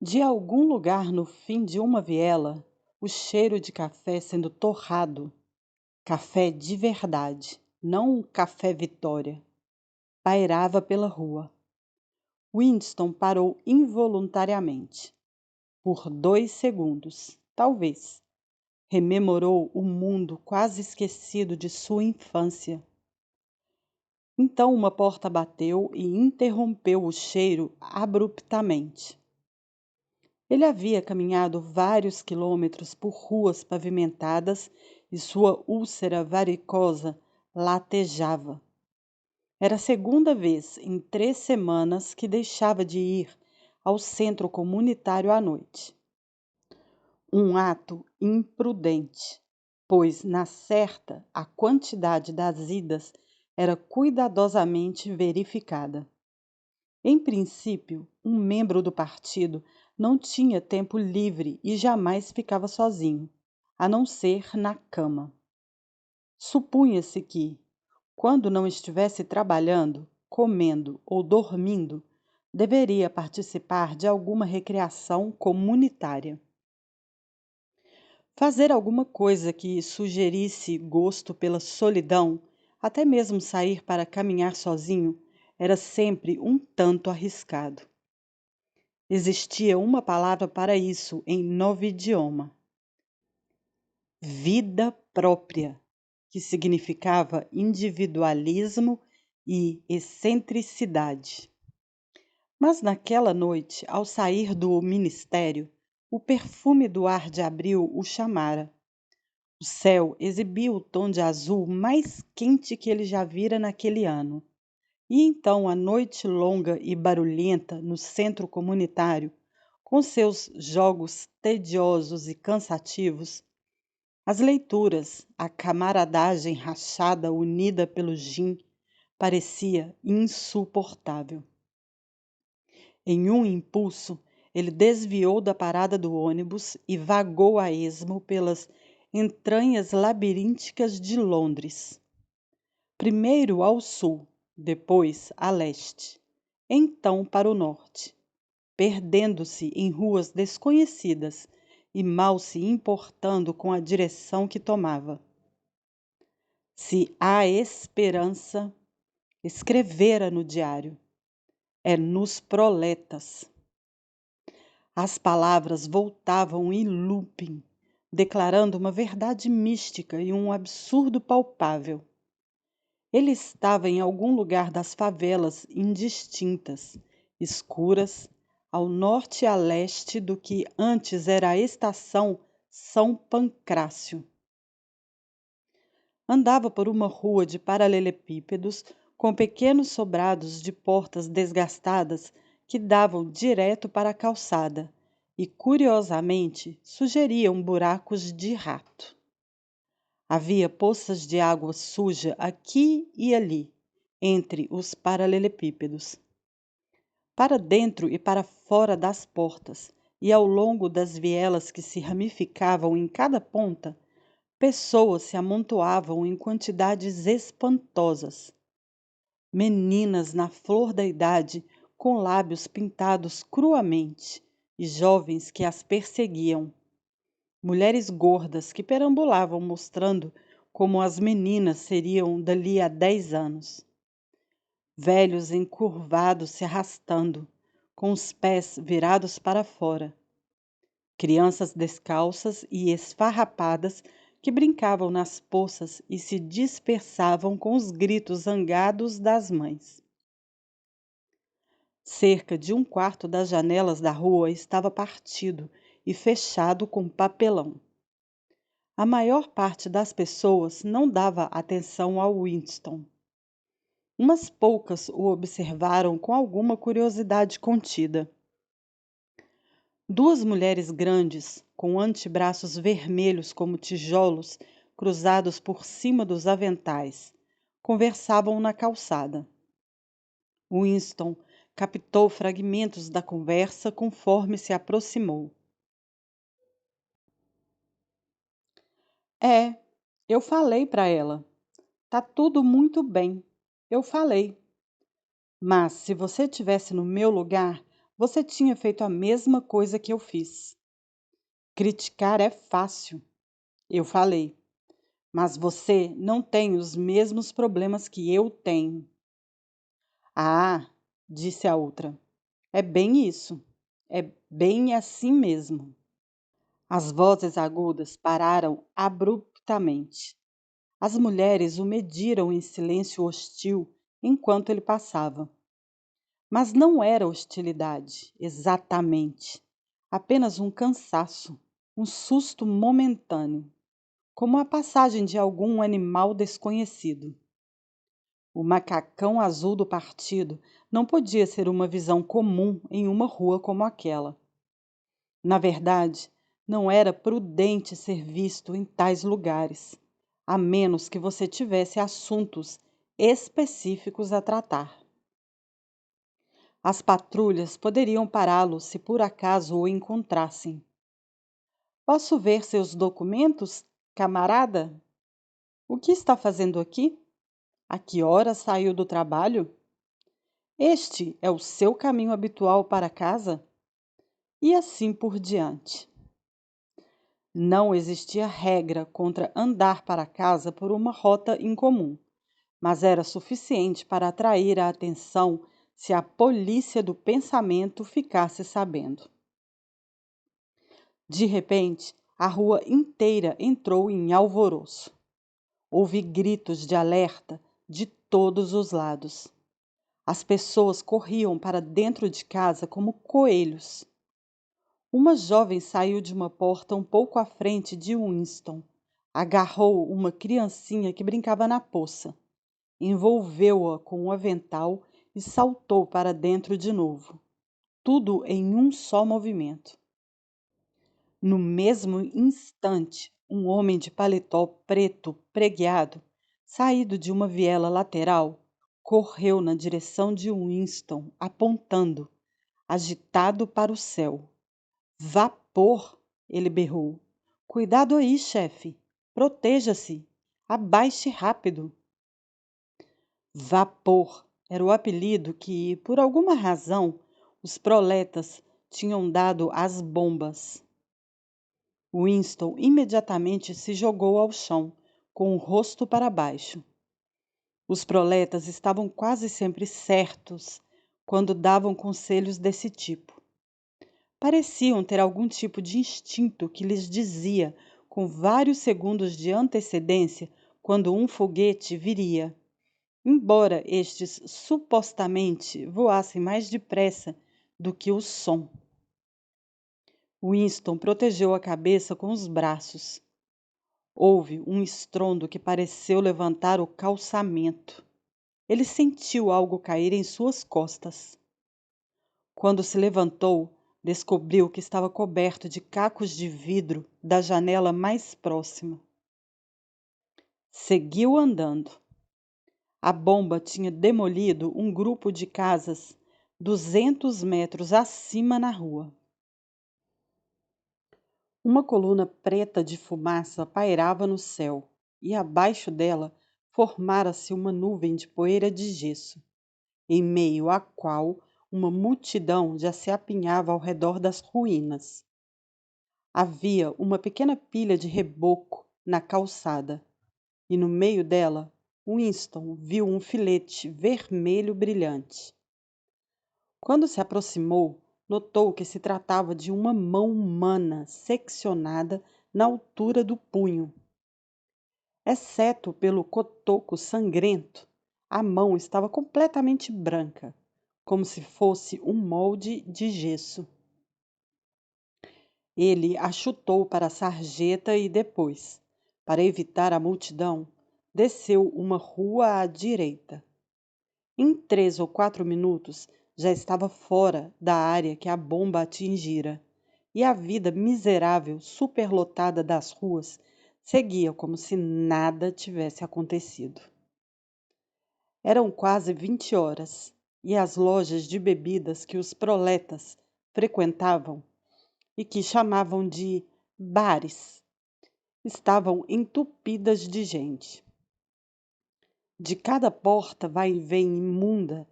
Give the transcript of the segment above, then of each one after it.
De algum lugar no fim de uma viela, o cheiro de café sendo torrado, café de verdade, não um café Vitória, pairava pela rua. Winston parou involuntariamente. Por 2 segundos, talvez. Rememorou o mundo quase esquecido de sua infância. Então uma porta bateu e interrompeu o cheiro abruptamente. Ele havia caminhado vários quilômetros por ruas pavimentadas e sua úlcera varicosa latejava. Era a segunda vez em 3 semanas que deixava de ir ao centro comunitário à noite. Um ato imprudente, pois, na certa, a quantidade das idas era cuidadosamente verificada. Em princípio, um membro do partido não tinha tempo livre e jamais ficava sozinho, a não ser na cama. Supunha-se que, quando não estivesse trabalhando, comendo ou dormindo, deveria participar de alguma recreação comunitária. Fazer alguma coisa que sugerisse gosto pela solidão, até mesmo sair para caminhar sozinho, era sempre um tanto arriscado. Existia uma palavra para isso em novo idioma: vida própria, que significava individualismo e excentricidade. Mas naquela noite, ao sair do ministério, o perfume do ar de abril o chamara. O céu exibia o tom de azul mais quente que ele já vira naquele ano. E então a noite longa e barulhenta no centro comunitário, com seus jogos tediosos e cansativos, as leituras, a camaradagem rachada unida pelo gin, parecia insuportável. Em um impulso, ele desviou da parada do ônibus e vagou a esmo pelas entranhas labirínticas de Londres. Primeiro ao sul, depois a leste, então para o norte, perdendo-se em ruas desconhecidas e mal se importando com a direção que tomava. Se há esperança, escrevera no diário, é nos proletas. As palavras voltavam em looping, declarando uma verdade mística e um absurdo palpável. Ele estava em algum lugar das favelas indistintas, escuras, ao norte e a leste do que antes era a estação São Pancrácio. Andava por uma rua de paralelepípedos com pequenos sobrados de portas desgastadas que davam direto para a calçada e, curiosamente, sugeriam buracos de rato. Havia poças de água suja aqui e ali, entre os paralelepípedos. Para dentro e para fora das portas, e ao longo das vielas que se ramificavam em cada ponta, pessoas se amontoavam em quantidades espantosas. Meninas na flor da idade, com lábios pintados cruamente, e jovens que as perseguiam. Mulheres gordas que perambulavam mostrando como as meninas seriam dali a 10 anos. Velhos encurvados se arrastando, com os pés virados para fora. Crianças descalças e esfarrapadas que brincavam nas poças e se dispersavam com os gritos zangados das mães. Cerca de um quarto das janelas da rua estava partido e fechado com papelão. A maior parte das pessoas não dava atenção ao Winston. Umas poucas o observaram com alguma curiosidade contida. Duas mulheres grandes, com antebraços vermelhos como tijolos cruzados por cima dos aventais, conversavam na calçada. Winston captou fragmentos da conversa conforme se aproximou. É, eu falei para ela. Tá tudo muito bem. Eu falei. Mas se você tivesse no meu lugar, você tinha feito a mesma coisa que eu fiz. Criticar é fácil, eu falei, mas você não tem os mesmos problemas que eu tenho. Ah, disse a outra, é bem isso. É bem assim mesmo. As vozes agudas pararam abruptamente. As mulheres o mediram em silêncio hostil enquanto ele passava. Mas não era hostilidade, exatamente. Apenas um cansaço, um susto momentâneo, como a passagem de algum animal desconhecido. O macacão azul do partido não podia ser uma visão comum em uma rua como aquela. Na verdade, não era prudente ser visto em tais lugares, a menos que você tivesse assuntos específicos a tratar. As patrulhas poderiam pará-lo se por acaso o encontrassem. Posso ver seus documentos, camarada? O que está fazendo aqui? A que hora saiu do trabalho? Este é o seu caminho habitual para casa? E assim por diante. Não existia regra contra andar para casa por uma rota incomum, mas era suficiente para atrair a atenção se a polícia do pensamento ficasse sabendo. De repente, a rua inteira entrou em alvoroço. Houve gritos de alerta de todos os lados. As pessoas corriam para dentro de casa como coelhos. Uma jovem saiu de uma porta um pouco à frente de Winston, agarrou uma criancinha que brincava na poça, envolveu-a com um avental e saltou para dentro de novo. Tudo em um só movimento. No mesmo instante, um homem de paletó preto pregueado, saído de uma viela lateral, correu na direção de Winston, apontando, agitado para o céu. Vapor! Ele berrou. Cuidado aí, chefe. Proteja-se. Abaixe rápido. Vapor era o apelido que, por alguma razão, os proletas tinham dado às bombas. Winston imediatamente se jogou ao chão, com o rosto para baixo. Os proletas estavam quase sempre certos quando davam conselhos desse tipo. Pareciam ter algum tipo de instinto que lhes dizia, com vários segundos de antecedência, quando um foguete viria, embora estes supostamente voassem mais depressa do que o som. Winston protegeu a cabeça com os braços. Houve um estrondo que pareceu levantar o calçamento. Ele sentiu algo cair em suas costas. Quando se levantou, descobriu que estava coberto de cacos de vidro da janela mais próxima. Seguiu andando. A bomba tinha demolido um grupo de casas 200 metros acima na rua. Uma coluna preta de fumaça pairava no céu, e abaixo dela formara-se uma nuvem de poeira de gesso, em meio à qual uma multidão já se apinhava ao redor das ruínas. Havia uma pequena pilha de reboco na calçada, e no meio dela, Winston viu um filete vermelho brilhante. Quando se aproximou, notou que se tratava de uma mão humana seccionada na altura do punho. Exceto pelo cotoco sangrento, a mão estava completamente branca, como se fosse um molde de gesso. Ele a chutou para a sarjeta e depois, para evitar a multidão, desceu uma rua à direita. Em 3 ou 4 minutos, já estava fora da área que a bomba atingira, e a vida miserável, superlotada das ruas seguia como se nada tivesse acontecido. Eram quase 20 horas, e as lojas de bebidas que os proletas frequentavam e que chamavam de bares estavam entupidas de gente. De cada porta vai e vem imunda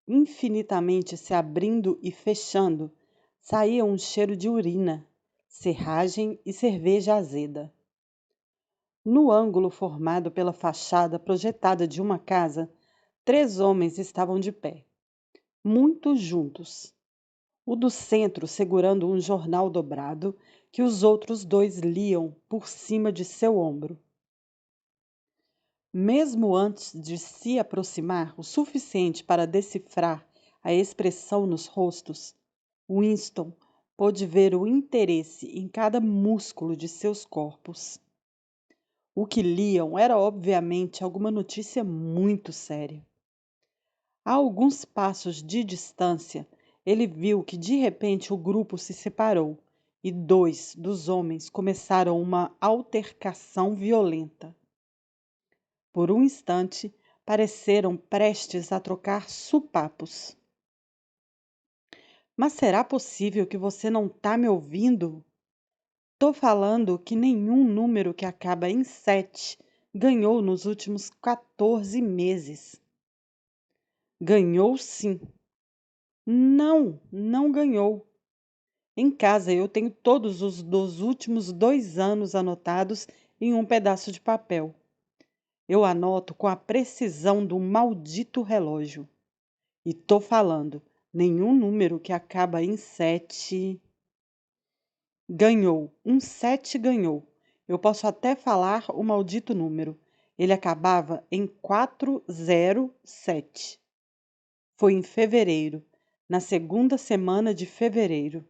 infinitamente se abrindo e fechando, saía um cheiro de urina, serragem e cerveja azeda. No ângulo formado pela fachada projetada de uma casa, 3 homens estavam de pé, muito juntos. O do centro segurando um jornal dobrado que os outros 2 liam por cima de seu ombro. Mesmo antes de se aproximar o suficiente para decifrar a expressão nos rostos, Winston pôde ver o interesse em cada músculo de seus corpos. O que liam era obviamente alguma notícia muito séria. A alguns passos de distância, ele viu que de repente o grupo se separou e 2 dos homens começaram uma altercação violenta. Por um instante, pareceram prestes a trocar sopapos. Mas será possível que você não tá me ouvindo? Tô falando que nenhum número que acaba em 7 ganhou nos últimos 14 meses. Ganhou sim. Não, não ganhou. Em casa eu tenho todos os dos últimos 2 anos anotados em um pedaço de papel. Eu anoto com a precisão do maldito relógio. E tô falando, nenhum número que acaba em 7 ganhou. Um 7 ganhou. Eu posso até falar o maldito número. Ele acabava em 407. Foi em fevereiro, na segunda semana de fevereiro.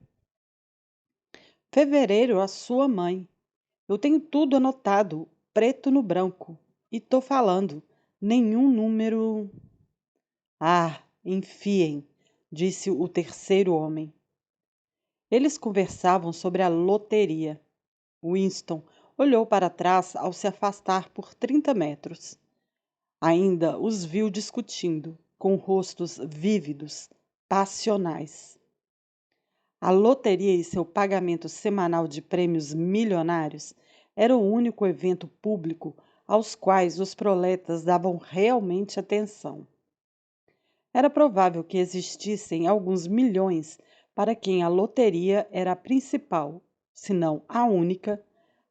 Fevereiro, a sua mãe. Eu tenho tudo anotado, preto no branco. E tô falando, nenhum número. Ah, enfiem, disse o terceiro homem. Eles conversavam sobre a loteria. Winston olhou para trás ao se afastar por 30 metros. Ainda os viu discutindo, com rostos vívidos, passionais. A loteria e seu pagamento semanal de prêmios milionários era o único evento público aos quais os proletas davam realmente atenção. Era provável que existissem alguns milhões para quem a loteria era a principal, se não a única,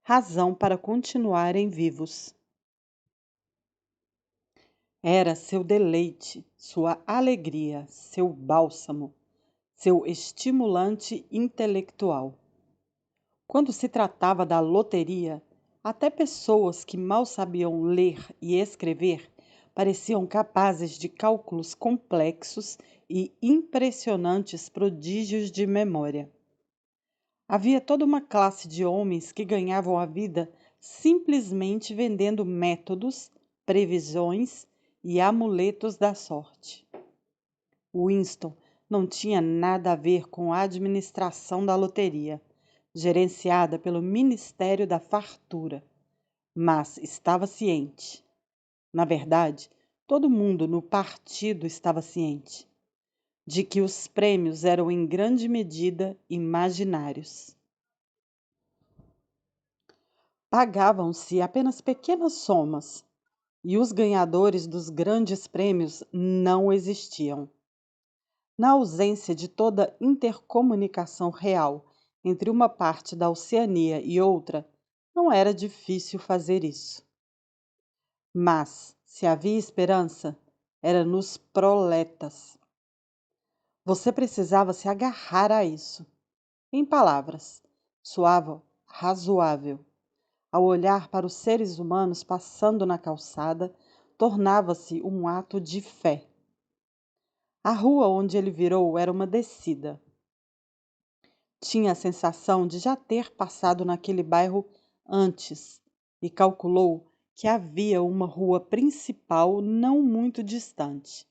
razão para continuarem vivos. Era seu deleite, sua alegria, seu bálsamo, seu estimulante intelectual. Quando se tratava da loteria, até pessoas que mal sabiam ler e escrever pareciam capazes de cálculos complexos e impressionantes prodígios de memória. Havia toda uma classe de homens que ganhavam a vida simplesmente vendendo métodos, previsões e amuletos da sorte. Winston não tinha nada a ver com a administração da loteria, gerenciada pelo Ministério da Fartura, mas estava ciente. Na verdade, todo mundo no partido estava ciente de que os prêmios eram em grande medida imaginários. Pagavam-se apenas pequenas somas, e os ganhadores dos grandes prêmios não existiam. Na ausência de toda intercomunicação real entre uma parte da Oceania e outra, não era difícil fazer isso. Mas, se havia esperança, era nos proletas. Você precisava se agarrar a isso. Em palavras, soava razoável. Ao olhar para os seres humanos passando na calçada, tornava-se um ato de fé. A rua onde ele virou era uma descida. Tinha a sensação de já ter passado naquele bairro antes e calculou que havia uma rua principal não muito distante.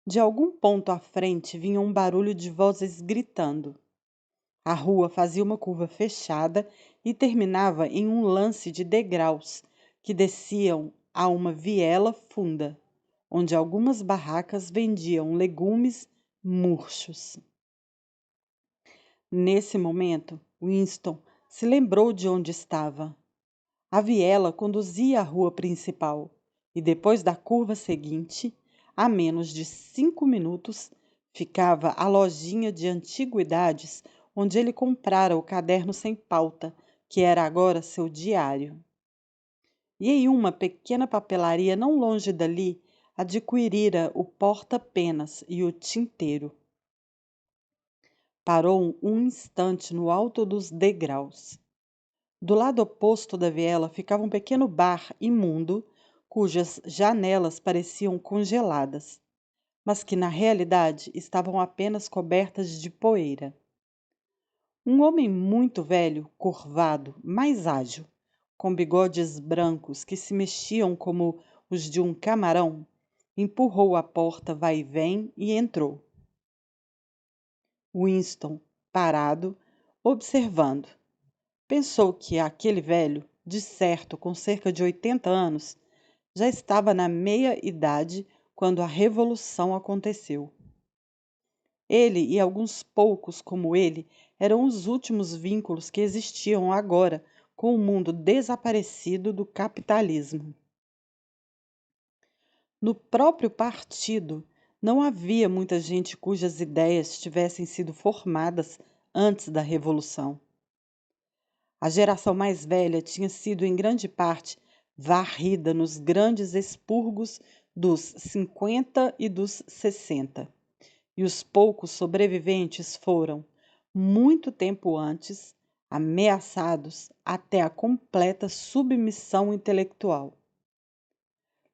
De algum ponto à frente vinha um barulho de vozes gritando. A rua fazia uma curva fechada e terminava em um lance de degraus que desciam a uma viela funda, onde algumas barracas vendiam legumes murchos. Nesse momento, Winston se lembrou de onde estava. A viela conduzia à rua principal e depois da curva seguinte, a menos de 5 minutos, ficava a lojinha de antiguidades onde ele comprara o caderno sem pauta, que era agora seu diário. E em uma pequena papelaria não longe dali, adquirira o porta-penas e o tinteiro. Parou um instante no alto dos degraus. Do lado oposto da viela ficava um pequeno bar imundo, cujas janelas pareciam congeladas, mas que na realidade estavam apenas cobertas de poeira. Um homem muito velho, curvado, mais ágil, com bigodes brancos que se mexiam como os de um camarão, empurrou a porta vai e vem e entrou. Winston, parado, observando, pensou que aquele velho, de certo com cerca de 80 anos, já estava na meia-idade quando a Revolução aconteceu. Ele e alguns poucos como ele eram os últimos vínculos que existiam agora com o mundo desaparecido do capitalismo. No próprio partido, não havia muita gente cujas ideias tivessem sido formadas antes da Revolução. A geração mais velha tinha sido, em grande parte, varrida nos grandes expurgos dos 50 e dos 60, e os poucos sobreviventes foram, muito tempo antes, ameaçados até a completa submissão intelectual.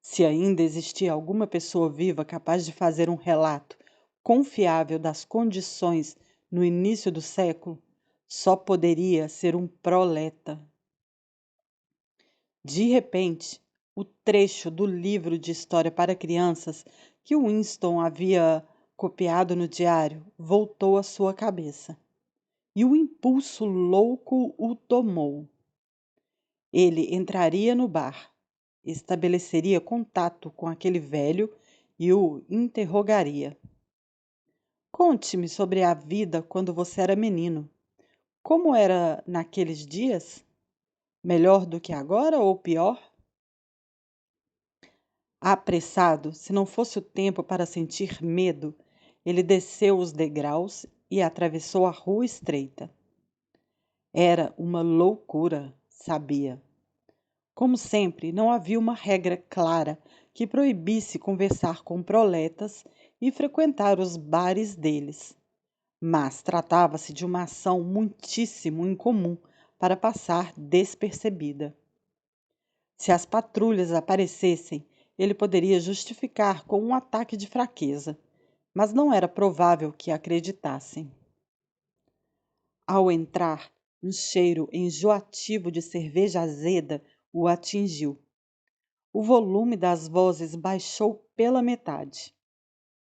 Se ainda existia alguma pessoa viva capaz de fazer um relato confiável das condições no início do século, só poderia ser um proleta. De repente, o trecho do livro de história para crianças que Winston havia copiado no diário voltou à sua cabeça, e o impulso louco o tomou. Ele entraria no bar, estabeleceria contato com aquele velho e o interrogaria. Conte-me sobre a vida quando você era menino. Como era naqueles dias? Melhor do que agora ou pior? Apressado, se não fosse o tempo para sentir medo, ele desceu os degraus e atravessou a rua estreita. Era uma loucura, sabia. Como sempre, não havia uma regra clara que proibisse conversar com proletas e frequentar os bares deles. Mas tratava-se de uma ação muitíssimo incomum para passar despercebida. Se as patrulhas aparecessem, ele poderia justificar com um ataque de fraqueza, mas não era provável que acreditassem. Ao entrar, um cheiro enjoativo de cerveja azeda o atingiu. O volume das vozes baixou pela metade.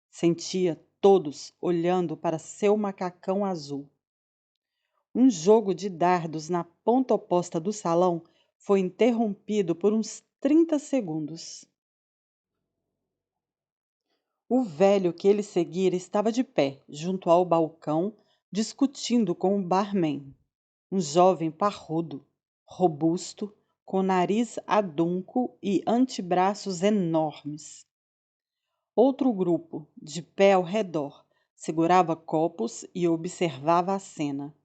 Sentia todos olhando para seu macacão azul. Um jogo de dardos na ponta oposta do salão foi interrompido por uns 30 segundos. O velho que ele seguira estava de pé, junto ao balcão, discutindo com o barman, um jovem parrudo, robusto, com nariz adunco e antebraços enormes. Outro grupo, de pé ao redor, segurava copos e observava a cena.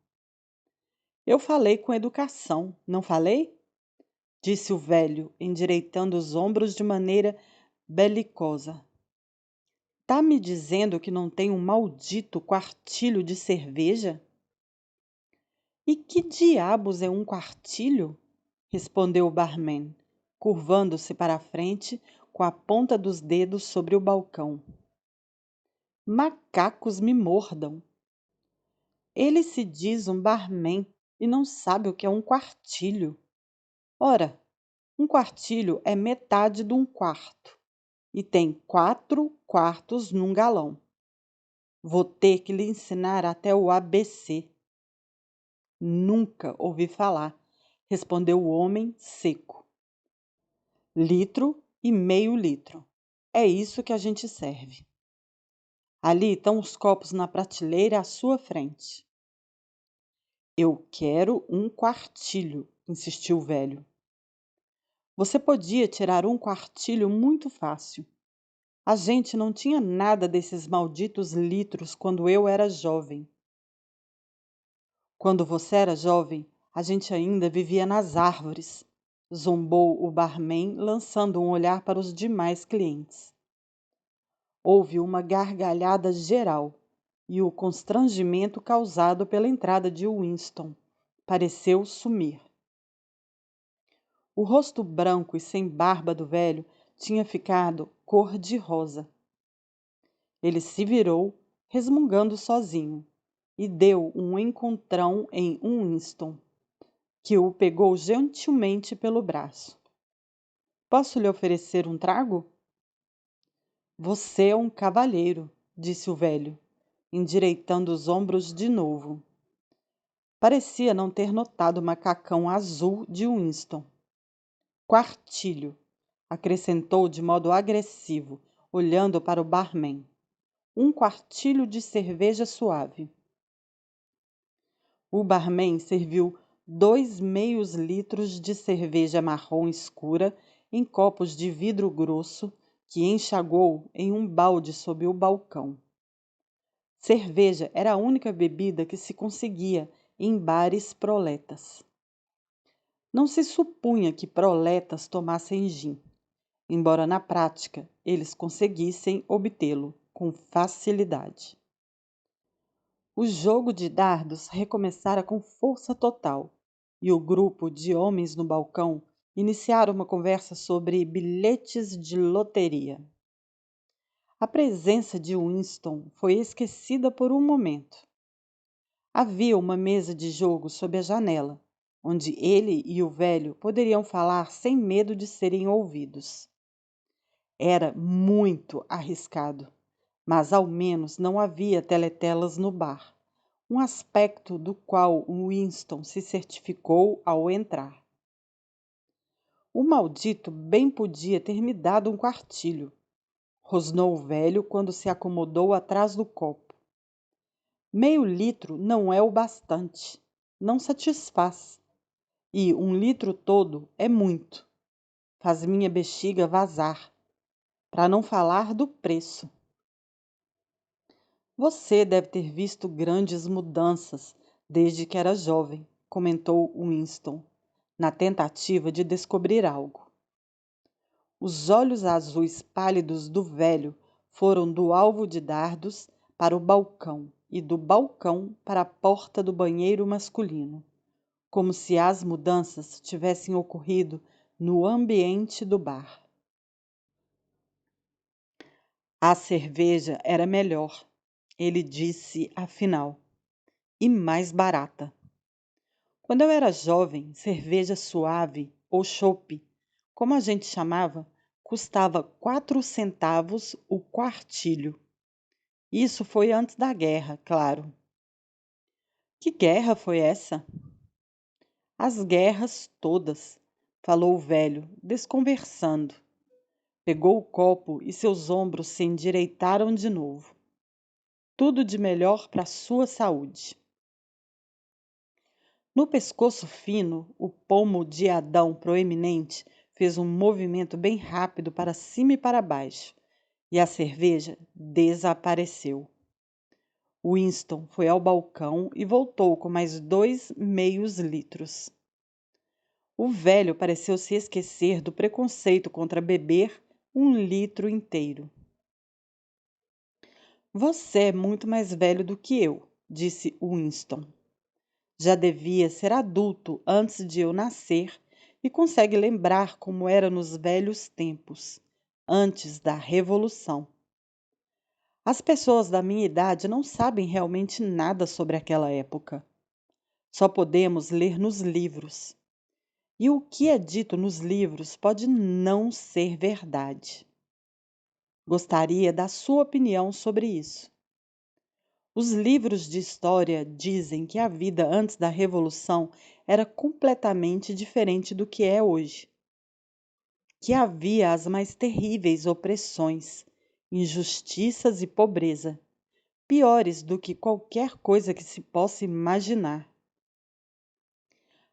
Eu falei com educação, não falei? Disse o velho, endireitando os ombros de maneira belicosa. Tá me dizendo que não tem um maldito quartilho de cerveja? E que diabos é um quartilho? Respondeu o barman, curvando-se para a frente com a ponta dos dedos sobre o balcão. Macacos me mordam. Ele se diz um barman e não sabe o que é um quartilho. Ora, um quartilho é metade de um quarto e tem 4 quartos num galão. Vou ter que lhe ensinar até o ABC. Nunca ouvi falar, respondeu o homem seco. Litro e meio litro. É isso que a gente serve. Ali estão os copos na prateleira à sua frente. Eu quero um quartilho, insistiu o velho. Você podia tirar um quartilho muito fácil. A gente não tinha nada desses malditos litros quando eu era jovem. Quando você era jovem, a gente ainda vivia nas árvores, zombou o barman, lançando um olhar para os demais clientes. Houve uma gargalhada geral e o constrangimento causado pela entrada de Winston pareceu sumir. O rosto branco e sem barba do velho tinha ficado cor-de-rosa. Ele se virou, resmungando sozinho, e deu um encontrão em Winston, que o pegou gentilmente pelo braço. Posso lhe oferecer um trago? Você é um cavalheiro, disse o velho, endireitando os ombros de novo. Parecia não ter notado o macacão azul de Winston. Quartilho, acrescentou de modo agressivo, olhando para o barman. Um quartilho de cerveja suave. O barman serviu 2 meio litros de cerveja marrom escura em copos de vidro grosso que enxagou em um balde sob o balcão. Cerveja era a única bebida que se conseguia em bares proletas. Não se supunha que proletas tomassem gin, embora na prática eles conseguissem obtê-lo com facilidade. O jogo de dardos recomeçara com força total, e o grupo de homens no balcão iniciara uma conversa sobre bilhetes de loteria. A presença de Winston foi esquecida por um momento. Havia uma mesa de jogo sob a janela, onde ele e o velho poderiam falar sem medo de serem ouvidos. Era muito arriscado, mas ao menos não havia teletelas no bar, um aspecto do qual Winston se certificou ao entrar. O maldito bem podia ter me dado um quartilho, rosnou o velho quando se acomodou atrás do copo. Meio litro não é o bastante, não satisfaz. E 1 litro todo é muito. Faz minha bexiga vazar. Para não falar do preço. Você deve ter visto grandes mudanças desde que era jovem, comentou Winston, na tentativa de descobrir algo. Os olhos azuis pálidos do velho foram do alvo de dardos para o balcão e do balcão para a porta do banheiro masculino, como se as mudanças tivessem ocorrido no ambiente do bar. A cerveja era melhor, ele disse afinal, e mais barata. Quando eu era jovem, cerveja suave, ou chopp, como a gente chamava, custava 4 centavos o quartilho. Isso foi antes da guerra, claro. Que guerra foi essa? As guerras todas, falou o velho, desconversando. Pegou o copo e seus ombros se endireitaram de novo. Tudo de melhor para sua saúde. No pescoço fino, o pomo de Adão proeminente fez um movimento bem rápido para cima e para baixo, e a cerveja desapareceu. Winston foi ao balcão e voltou com mais 2 meio litros. O velho pareceu se esquecer do preconceito contra beber 1 litro inteiro. Você é muito mais velho do que eu, disse Winston. Já devia ser adulto antes de eu nascer e consegue lembrar como era nos velhos tempos, antes da Revolução. As pessoas da minha idade não sabem realmente nada sobre aquela época. Só podemos ler nos livros. E o que é dito nos livros pode não ser verdade. Gostaria da sua opinião sobre isso. Os livros de história dizem que a vida antes da Revolução era completamente diferente do que é hoje. Que havia as mais terríveis opressões, injustiças e pobreza, piores do que qualquer coisa que se possa imaginar.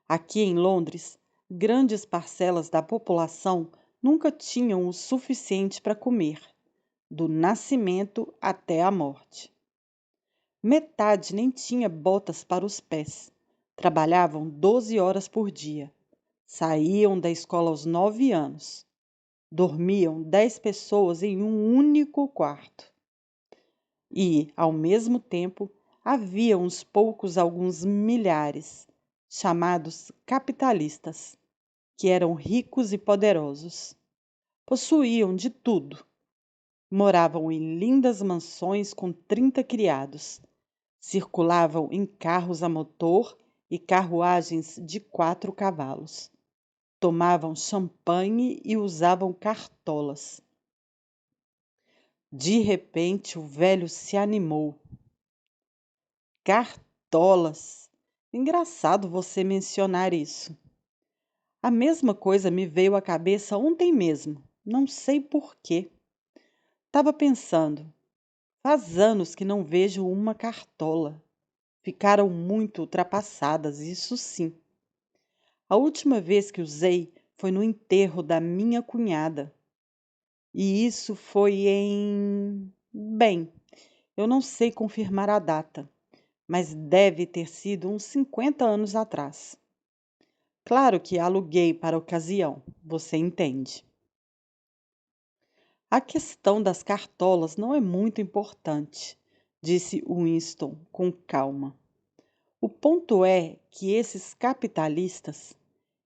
Aqui em Londres, grandes parcelas da população nunca tinham o suficiente para comer, do nascimento até a morte. Metade nem tinha botas para os pés. Trabalhavam 12 horas por dia. Saíam da escola aos 9 anos. Dormiam 10 pessoas em um único quarto. E, ao mesmo tempo, havia uns poucos, alguns milhares, chamados capitalistas, que eram ricos e poderosos. Possuíam de tudo. Moravam em lindas mansões com 30 criados. Circulavam em carros a motor e carruagens de 4 cavalos. Tomavam champanhe e usavam cartolas. De repente, o velho se animou. Cartolas! Engraçado você mencionar isso. A mesma coisa me veio à cabeça ontem mesmo. Não sei por quê. Estava pensando, faz anos que não vejo uma cartola. Ficaram muito ultrapassadas, isso sim. A última vez que usei foi no enterro da minha cunhada. E isso foi Bem, eu não sei confirmar a data, mas deve ter sido uns 50 anos atrás. Claro que aluguei para a ocasião, você entende. A questão das cartolas não é muito importante, disse Winston com calma. O ponto é que esses capitalistas,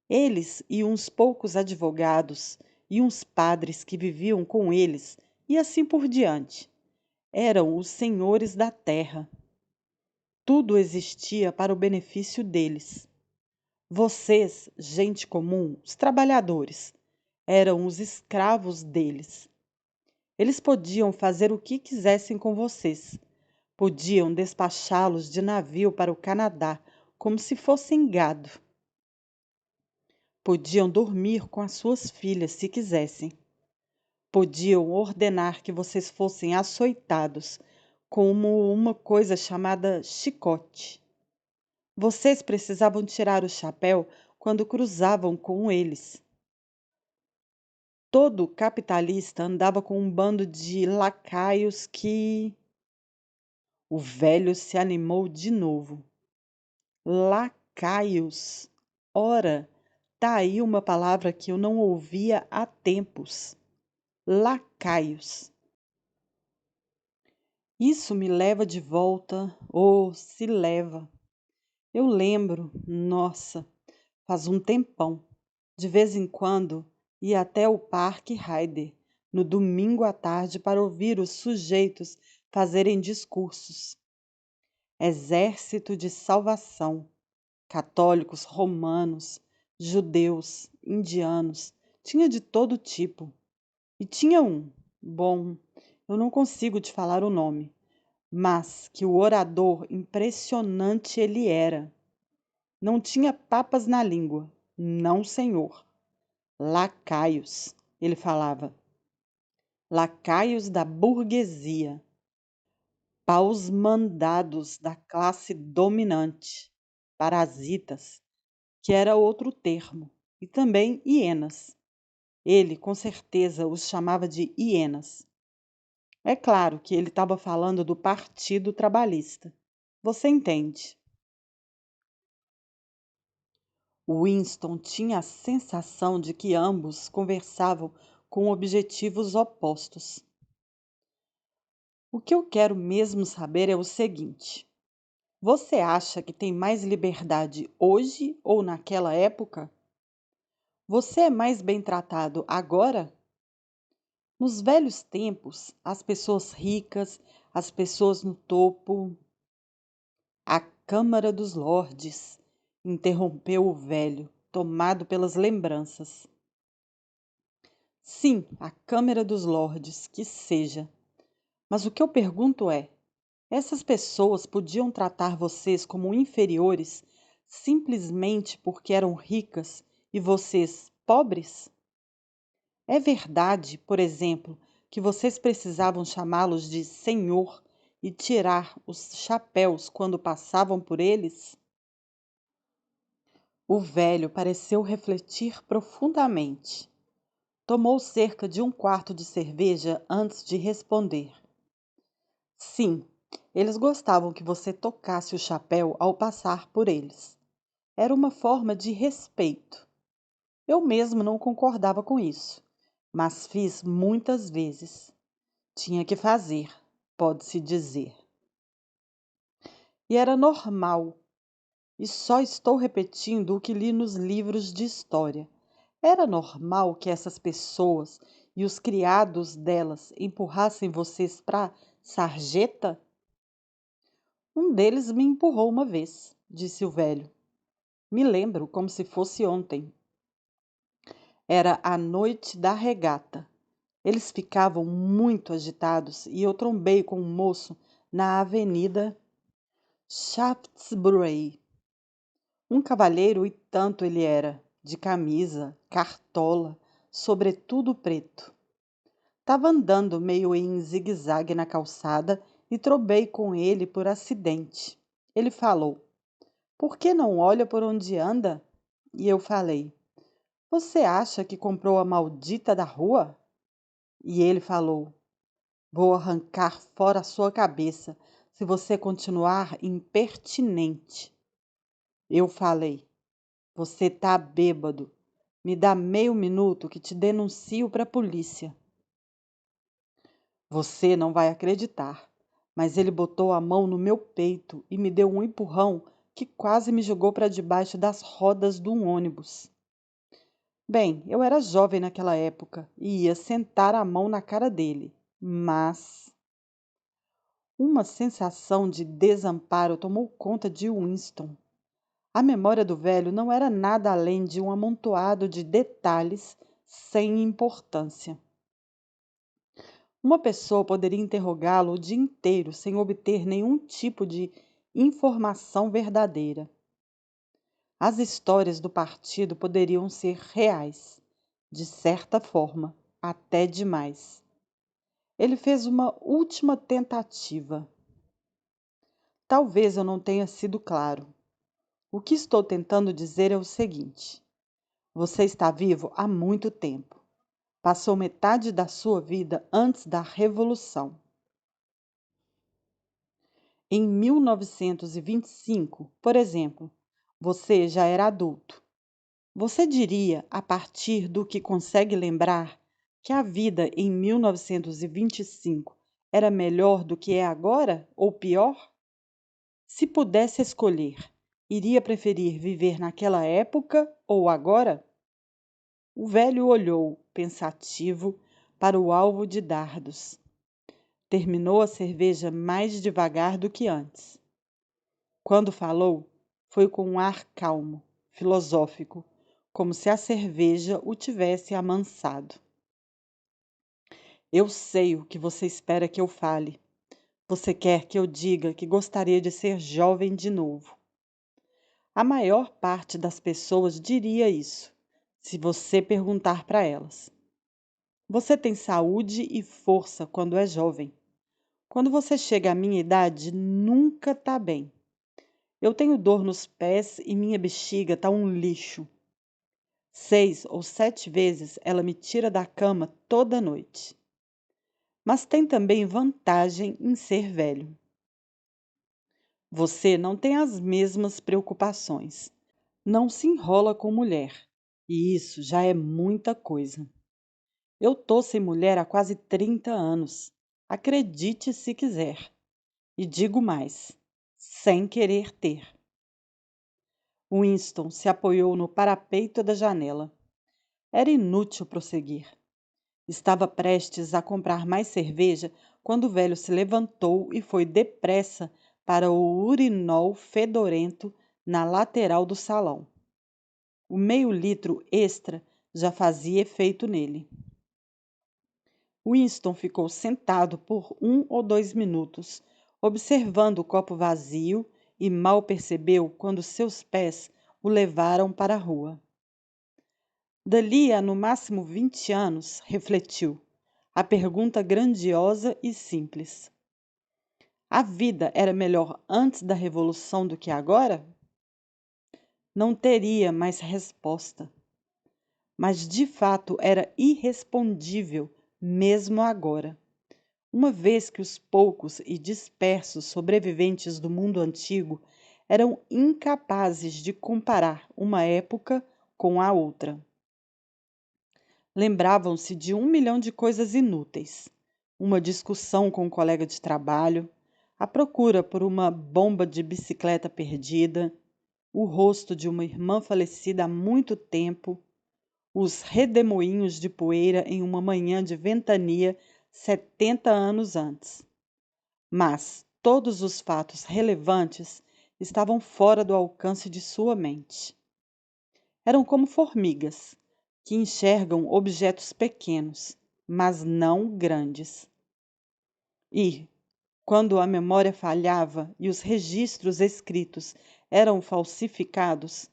eles e uns poucos advogados e uns padres que viviam com eles, e assim por diante, eram os senhores da terra. Tudo existia para o benefício deles. Vocês, gente comum, os trabalhadores, eram os escravos deles. Eles podiam fazer o que quisessem com vocês. Podiam despachá-los de navio para o Canadá, como se fossem gado. Podiam dormir com as suas filhas, se quisessem. Podiam ordenar que vocês fossem açoitados, como uma coisa chamada chicote. Vocês precisavam tirar o chapéu quando cruzavam com eles. Todo capitalista andava com um bando de lacaios que... O velho se animou de novo. Lacaios. Ora, tá aí uma palavra que eu não ouvia há tempos. Lacaios. Isso me leva de volta, ou se leva. Eu lembro, nossa, faz um tempão. De vez em quando ia até o Parque Heider, no domingo à tarde, para ouvir os sujeitos fazerem discursos. Exército de Salvação, católicos, romanos, judeus, indianos, tinha de todo tipo. E tinha bom, eu não consigo te falar o nome, mas que o orador impressionante ele era. Não tinha papas na língua, não, senhor. Lacaios, ele falava. Lacaios da burguesia. Paus mandados da classe dominante. Parasitas, que era outro termo, e também hienas. Ele, com certeza, os chamava de hienas. É claro que ele estava falando do Partido Trabalhista. Você entende? Winston tinha a sensação de que ambos conversavam com objetivos opostos. O que eu quero mesmo saber é o seguinte: você acha que tem mais liberdade hoje ou naquela época? Você é mais bem tratado agora? Nos velhos tempos, as pessoas ricas, as pessoas no topo. A Câmara dos Lordes, interrompeu o velho, tomado pelas lembranças. Sim, a Câmara dos Lordes, que seja. Mas o que eu pergunto é: essas pessoas podiam tratar vocês como inferiores simplesmente porque eram ricas e vocês pobres? É verdade, por exemplo, que vocês precisavam chamá-los de senhor e tirar os chapéus quando passavam por eles? O velho pareceu refletir profundamente. Tomou cerca de um quarto de cerveja antes de responder. Sim, eles gostavam que você tocasse o chapéu ao passar por eles. Era uma forma de respeito. Eu mesmo não concordava com isso, mas fiz muitas vezes. Tinha que fazer, pode-se dizer. E era normal. E só estou repetindo o que li nos livros de história. Era normal que essas pessoas e os criados delas empurrassem vocês para sarjeta? Um deles me empurrou uma vez, disse o velho. Me lembro como se fosse ontem. Era a noite da regata. Eles ficavam muito agitados e eu trombei com um moço na avenida Shaftesbury. Um cavalheiro e tanto ele era, de camisa, cartola, sobretudo preto. Tava andando meio em zigue-zague na calçada e trombei com ele por acidente. Ele falou: Por que não olha por onde anda? E eu falei: Você acha que comprou a maldita da rua? E ele falou: Vou arrancar fora a sua cabeça se você continuar impertinente. Eu falei: Você tá bêbado. Me dá meio minuto que te denuncio para a polícia. Você não vai acreditar, mas ele botou a mão no meu peito e me deu um empurrão que quase me jogou para debaixo das rodas de um ônibus. Bem, eu era jovem naquela época e ia sentar a mão na cara dele, mas uma sensação de desamparo tomou conta de Winston. A memória do velho não era nada além de um amontoado de detalhes sem importância. Uma pessoa poderia interrogá-lo o dia inteiro sem obter nenhum tipo de informação verdadeira. As histórias do partido poderiam ser reais, de certa forma, até demais. Ele fez uma última tentativa. Talvez eu não tenha sido claro. O que estou tentando dizer é o seguinte: você está vivo há muito tempo. Passou metade da sua vida antes da Revolução. Em 1925, por exemplo, você já era adulto. Você diria, a partir do que consegue lembrar, que a vida em 1925 era melhor do que é agora ou pior? Se pudesse escolher, iria preferir viver naquela época ou agora? O velho olhou, pensativo, para o alvo de dardos. Terminou a cerveja mais devagar do que antes. Quando falou, foi com um ar calmo, filosófico, como se a cerveja o tivesse amansado. Eu sei o que você espera que eu fale. Você quer que eu diga que gostaria de ser jovem de novo. A maior parte das pessoas diria isso, se você perguntar para elas. Você tem saúde e força quando é jovem. Quando você chega à minha idade, nunca está bem. Eu tenho dor nos pés e minha bexiga está um lixo. 6 ou 7 vezes ela me tira da cama toda noite. Mas tem também vantagem em ser velho. Você não tem as mesmas preocupações. Não se enrola com mulher. E isso já é muita coisa. Eu tô sem mulher há quase 30 anos. Acredite se quiser. E digo mais, sem querer ter. Winston se apoiou no parapeito da janela. Era inútil prosseguir. Estava prestes a comprar mais cerveja quando o velho se levantou e foi depressa para o urinol fedorento na lateral do salão. O meio litro extra já fazia efeito nele. Winston ficou sentado por 1 ou 2 minutos, observando o copo vazio e mal percebeu quando seus pés o levaram para a rua. Dali a no máximo 20 anos, refletiu, a pergunta grandiosa e simples. A vida era melhor antes da Revolução do que agora? Não teria mais resposta. mas de fato era irrespondível mesmo agora, uma vez que os poucos e dispersos sobreviventes do mundo antigo eram incapazes de comparar uma época com a outra. Lembravam-se de 1 milhão de coisas inúteis, uma discussão com um colega de trabalho, a procura por uma bomba de bicicleta perdida, o rosto de uma irmã falecida há muito tempo, os redemoinhos de poeira em uma manhã de ventania 70 anos antes. Mas todos os fatos relevantes estavam fora do alcance de sua mente. Eram como formigas, que enxergam objetos pequenos, mas não grandes. E, quando a memória falhava e os registros escritos eram falsificados,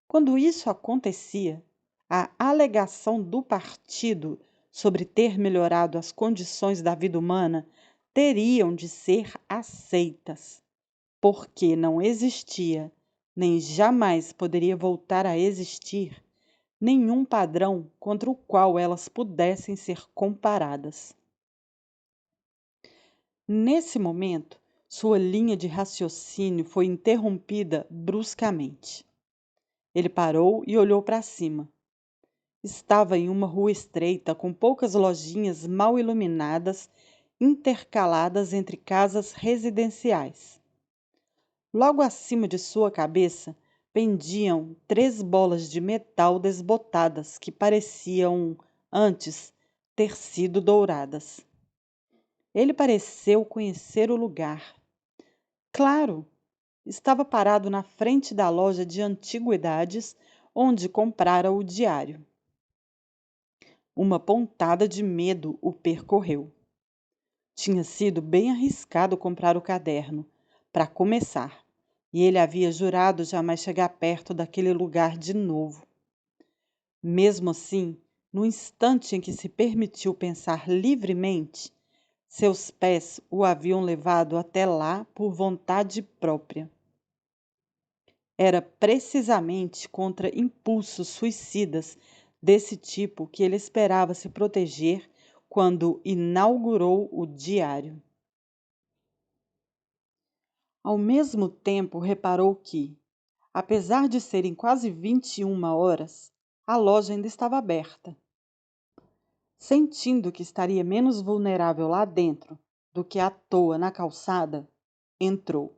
quando isso acontecia, a alegação do partido sobre ter melhorado as condições da vida humana teriam de ser aceitas, porque não existia, nem jamais poderia voltar a existir, nenhum padrão contra o qual elas pudessem ser comparadas. Nesse momento, sua linha de raciocínio foi interrompida bruscamente. Ele parou e olhou para cima. Estava em uma rua estreita com poucas lojinhas mal iluminadas, intercaladas entre casas residenciais. Logo acima de sua cabeça pendiam 3 bolas de metal desbotadas que pareciam, antes, ter sido douradas. Ele pareceu conhecer o lugar. Claro! Estava parado na frente da loja de antiguidades onde comprara o diário. Uma pontada de medo o percorreu. Tinha sido bem arriscado comprar o caderno, para começar, e ele havia jurado jamais chegar perto daquele lugar de novo. Mesmo assim, no instante em que se permitiu pensar livremente, seus pés o haviam levado até lá por vontade própria. Era precisamente contra impulsos suicidas desse tipo que ele esperava se proteger quando inaugurou o diário. Ao mesmo tempo, reparou que, apesar de serem quase 21 horas, a loja ainda estava aberta. Sentindo que estaria menos vulnerável lá dentro do que à toa na calçada, entrou.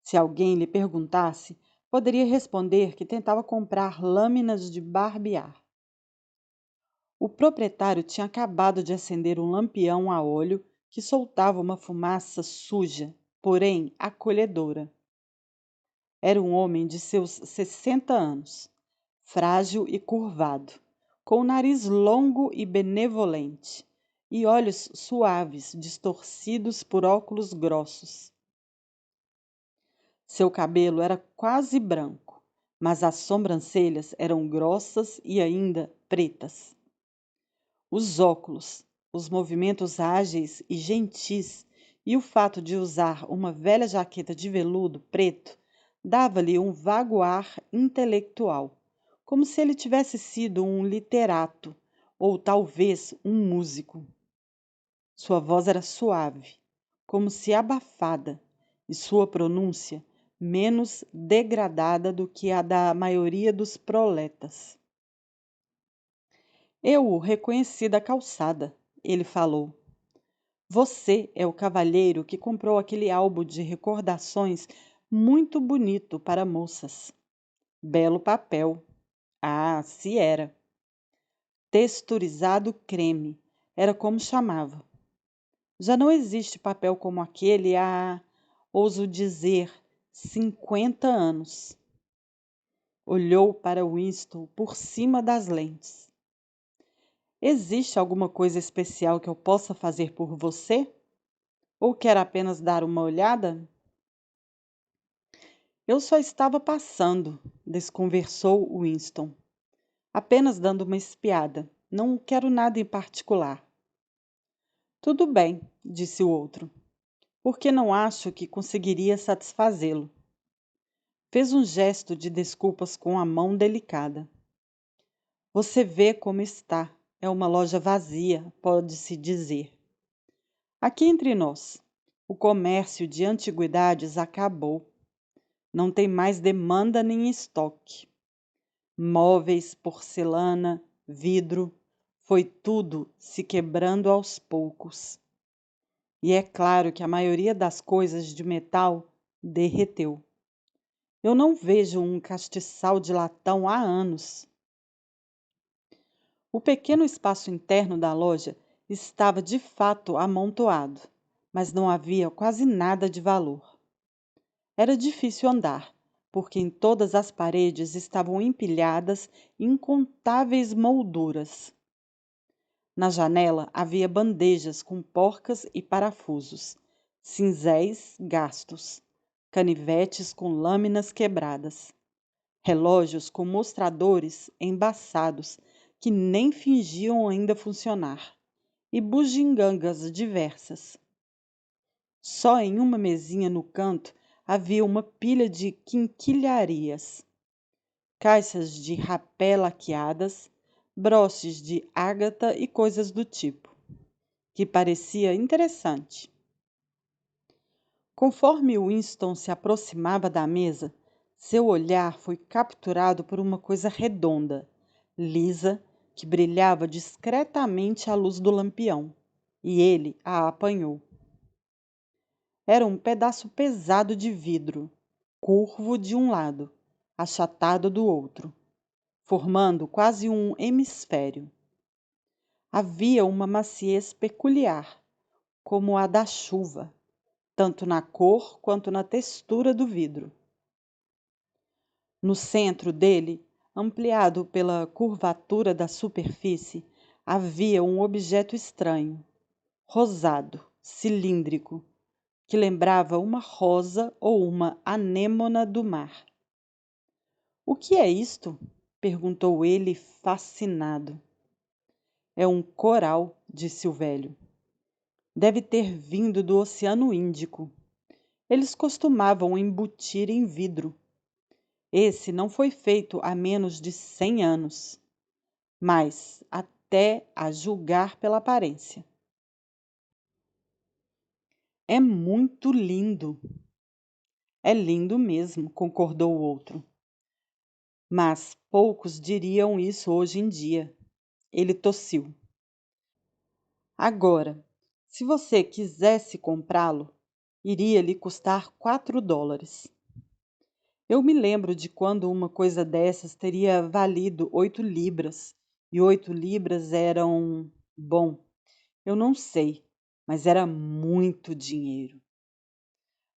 Se alguém lhe perguntasse, poderia responder que tentava comprar lâminas de barbear. O proprietário tinha acabado de acender um lampião a óleo que soltava uma fumaça suja, porém acolhedora. Era um homem de seus 60 anos, frágil e curvado, com o nariz longo e benevolente, e olhos suaves, distorcidos por óculos grossos. Seu cabelo era quase branco, mas as sobrancelhas eram grossas e ainda pretas. Os óculos, os movimentos ágeis e gentis e o fato de usar uma velha jaqueta de veludo preto dava-lhe um vago ar intelectual, como se ele tivesse sido um literato ou talvez um músico. Sua voz era suave, como se abafada, e sua pronúncia menos degradada do que a da maioria dos proletas. Eu o reconheci da calçada, ele falou. Você é o cavalheiro que comprou aquele álbum de recordações muito bonito para moças. Belo papel. Ah, se era. Texturizado creme, era como chamava. Já não existe papel como aquele há, ouso dizer, 50 anos. Olhou para Winston por cima das lentes. Existe alguma coisa especial que eu possa fazer por você? Ou quer apenas dar uma olhada? Eu só estava passando, desconversou Winston. Apenas dando uma espiada. Não quero nada em particular. Tudo bem, disse o outro, porque não acho que conseguiria satisfazê-lo. Fez um gesto de desculpas com a mão delicada. Você vê como está. É uma loja vazia, pode-se dizer. Aqui entre nós, o comércio de antiguidades acabou. Não tem mais demanda nem estoque. Móveis, porcelana, vidro, foi tudo se quebrando aos poucos. E é claro que a maioria das coisas de metal derreteu. Eu não vejo um castiçal de latão há anos. O pequeno espaço interno da loja estava de fato amontoado, mas não havia quase nada de valor. Era difícil andar, porque em todas as paredes estavam empilhadas incontáveis molduras. Na janela havia bandejas com porcas e parafusos, cinzéis gastos, canivetes com lâminas quebradas, relógios com mostradores embaçados que nem fingiam ainda funcionar, e bugigangas diversas. Só em uma mesinha no canto havia uma pilha de quinquilharias, caixas de rapé laqueadas, broches de ágata e coisas do tipo, que parecia interessante. Conforme Winston se aproximava da mesa, seu olhar foi capturado por uma coisa redonda, lisa, que brilhava discretamente à luz do lampião, e ele a apanhou. Era um pedaço pesado de vidro, curvo de um lado, achatado do outro, formando quase um hemisfério. Havia uma maciez peculiar, como a da chuva, tanto na cor quanto na textura do vidro. No centro dele, ampliado pela curvatura da superfície, havia um objeto estranho, rosado, cilíndrico, que lembrava uma rosa ou uma anêmona do mar. "O que é isto?" perguntou ele, fascinado. "É um coral", disse o velho. "Deve ter vindo do Oceano Índico. Eles costumavam embutir em vidro. Esse não foi feito há menos de 100 anos, mas até a julgar pela aparência." "É muito lindo." "É lindo mesmo", concordou o outro. "Mas poucos diriam isso hoje em dia." Ele tossiu. "Agora, se você quisesse comprá-lo, iria lhe custar $4. Eu me lembro de quando uma coisa dessas teria valido 8 libras, e 8 libras eram, bom, eu não sei, mas era muito dinheiro.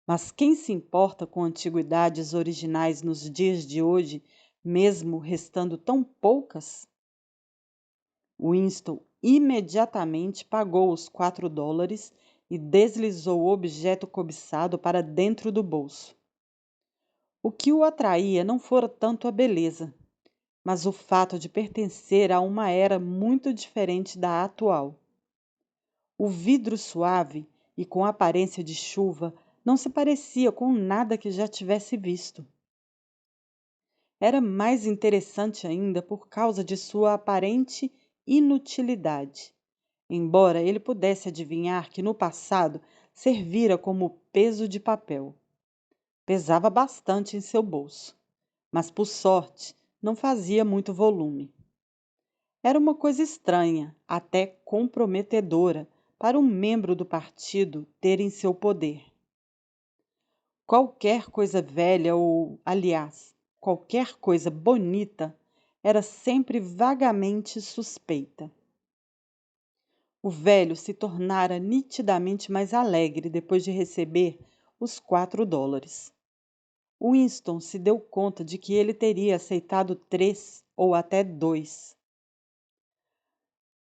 Mas quem se importa com antiguidades originais nos dias de hoje, mesmo restando tão poucas?" Winston imediatamente pagou os $4 e deslizou o objeto cobiçado para dentro do bolso. O que o atraía não fora tanto a beleza, mas o fato de pertencer a uma era muito diferente da atual. O vidro suave e com aparência de chuva não se parecia com nada que já tivesse visto. Era mais interessante ainda por causa de sua aparente inutilidade, embora ele pudesse adivinhar que no passado servira como peso de papel. Pesava bastante em seu bolso, mas por sorte não fazia muito volume. Era uma coisa estranha, até comprometedora, para um membro do partido ter em seu poder. Qualquer coisa velha ou, aliás, qualquer coisa bonita era sempre vagamente suspeita. O velho se tornara nitidamente mais alegre depois de receber os $4. Winston se deu conta de que ele teria aceitado 3 ou até 2.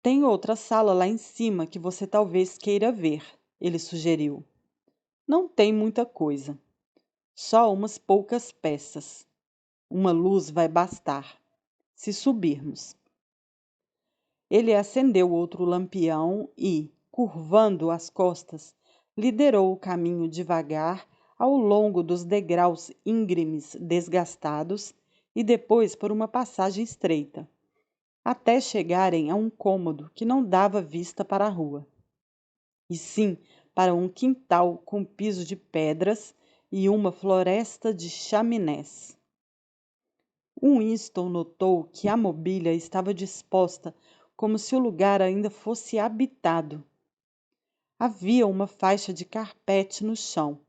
"Tem outra sala lá em cima que você talvez queira ver", ele sugeriu. "Não tem muita coisa. Só umas poucas peças. Uma luz vai bastar, se subirmos." Ele acendeu outro lampião e, curvando as costas, liderou o caminho devagar ao longo dos degraus íngremes desgastados e depois por uma passagem estreita. até chegarem a um cômodo que não dava vista para a rua, e sim para um quintal com piso de pedras e uma floresta de chaminés. Winston notou que a mobília estava disposta como se o lugar ainda fosse habitado. Havia uma faixa de carpete no chão,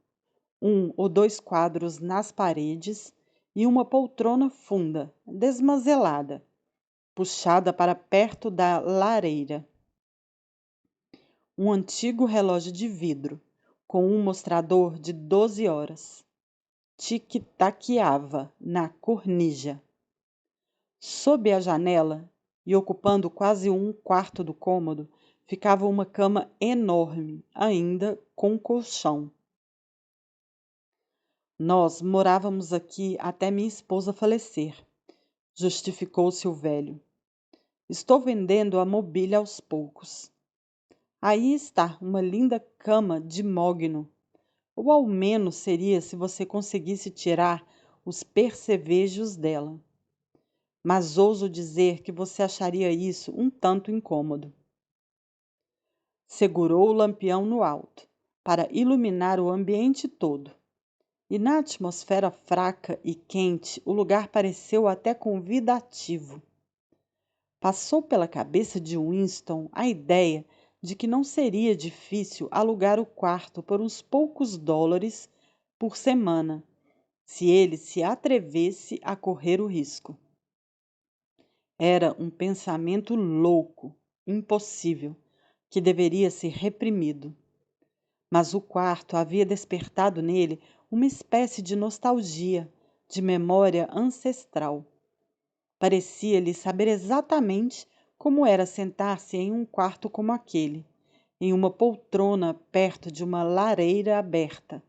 1 ou 2 quadros nas paredes e uma poltrona funda, desmanzelada, puxada para perto da lareira. Um antigo relógio de vidro, com um mostrador de 12 horas. Tic-taqueava na cornija. Sob a janela, e ocupando quase um quarto do cômodo, ficava uma cama enorme, ainda com colchão. Nós morávamos aqui até minha esposa falecer, justificou-se o velho. Estou vendendo a mobília aos poucos. Aí está uma linda cama de mogno. Ou ao menos seria se você conseguisse tirar os percevejos dela. Mas ouso dizer que você acharia isso um tanto incômodo. Segurou o lampião no alto, para iluminar o ambiente todo. E na atmosfera fraca e quente, o lugar pareceu até convidativo. Passou pela cabeça de Winston a ideia de que não seria difícil alugar o quarto por uns poucos dólares por semana, se ele se atrevesse a correr o risco. Era um pensamento louco, impossível, que deveria ser reprimido. Mas o quarto havia despertado nele uma espécie de nostalgia, de memória ancestral. Parecia-lhe saber exatamente como era sentar-se em um quarto como aquele, em uma poltrona perto de uma lareira aberta,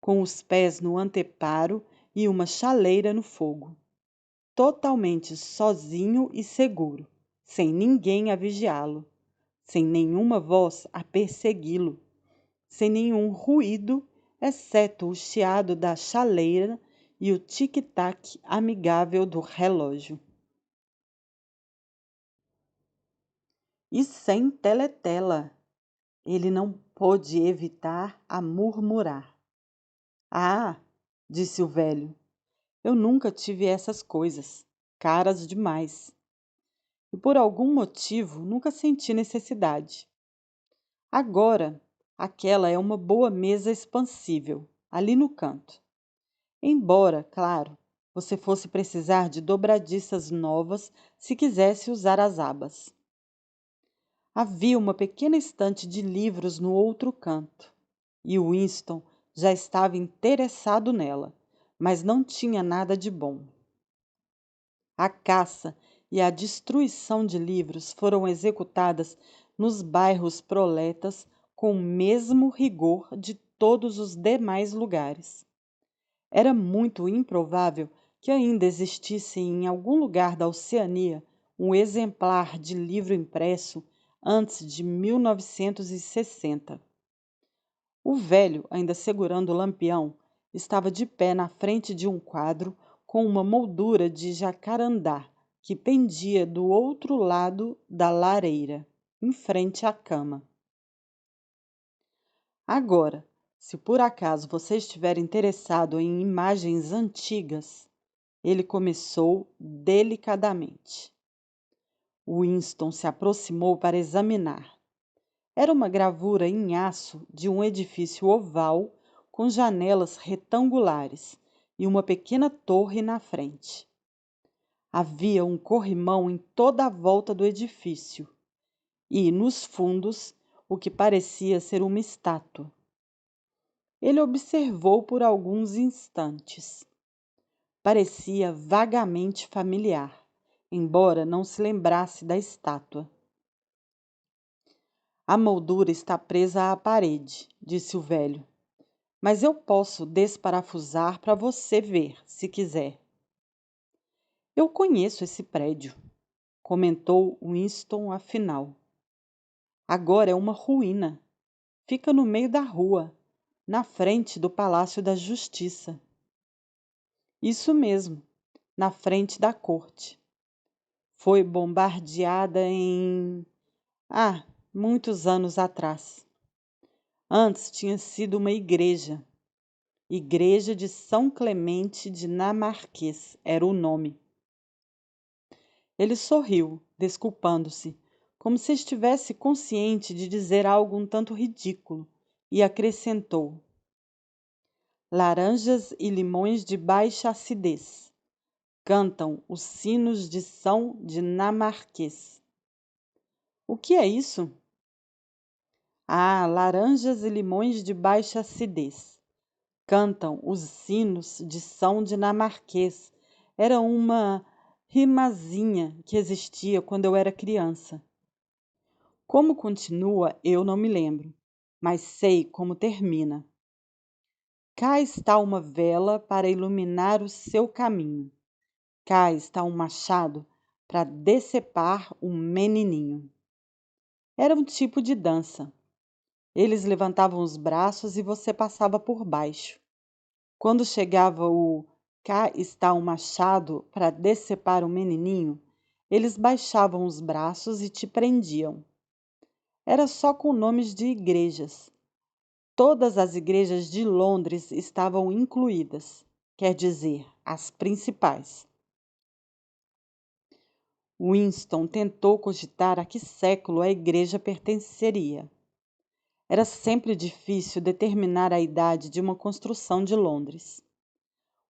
com os pés no anteparo e uma chaleira no fogo. Totalmente sozinho e seguro, sem ninguém a vigiá-lo, sem nenhuma voz a persegui-lo, sem nenhum ruído, exceto o chiado da chaleira e o tic-tac amigável do relógio. E sem teletela. Ele não pôde evitar a murmurar. Ah, disse o velho, eu nunca tive essas coisas, caras demais. E por algum motivo nunca senti necessidade. Agora, aquela é uma boa mesa expansível, ali no canto. Embora, claro, você fosse precisar de dobradiças novas se quisesse usar as abas. Havia uma pequena estante de livros no outro canto, e Winston já estava interessado nela, mas não tinha nada de bom. A caça e a destruição de livros foram executadas nos bairros proletas com o mesmo rigor de todos os demais lugares. Era muito improvável que ainda existisse em algum lugar da Oceania um exemplar de livro impresso antes de 1960. O velho, ainda segurando o lampião, estava de pé na frente de um quadro com uma moldura de jacarandá que pendia do outro lado da lareira, em frente à cama. Agora, se por acaso você estiver interessado em imagens antigas, ele começou delicadamente. Winston se aproximou para examinar. Era uma gravura em aço de um edifício oval com janelas retangulares e uma pequena torre na frente. Havia um corrimão em toda a volta do edifício e, nos fundos, o que parecia ser uma estátua. Ele observou por alguns instantes. Parecia vagamente familiar, embora não se lembrasse da estátua. A moldura está presa à parede, disse o velho. Mas eu posso desparafusar para você ver, se quiser. Eu conheço esse prédio, comentou Winston afinal. Agora é uma ruína. Fica no meio da rua, na frente do Palácio da Justiça. Isso mesmo, na frente da corte. Foi bombardeada muitos anos atrás. Antes tinha sido uma igreja. Igreja de São Clemente Dinamarquês era o nome. Ele sorriu, desculpando-se, como se estivesse consciente de dizer algo um tanto ridículo, e acrescentou: Laranjas e limões de baixa acidez. Cantam os sinos de São Dinamarquês. O que é isso? Laranjas e limões de baixa acidez. Cantam os sinos de São Dinamarquês. Era uma rimazinha que existia quando eu era criança. Como continua, eu não me lembro, mas sei como termina. Cá está uma vela para iluminar o seu caminho. Cá está um machado para decepar um menininho. Era um tipo de dança. Eles levantavam os braços e você passava por baixo. Quando chegava o cá está um machado para decepar um menininho, eles baixavam os braços e te prendiam. Era só com nomes de igrejas. Todas as igrejas de Londres estavam incluídas, quer dizer, as principais. Winston tentou cogitar a que século a igreja pertenceria. Era sempre difícil determinar a idade de uma construção de Londres.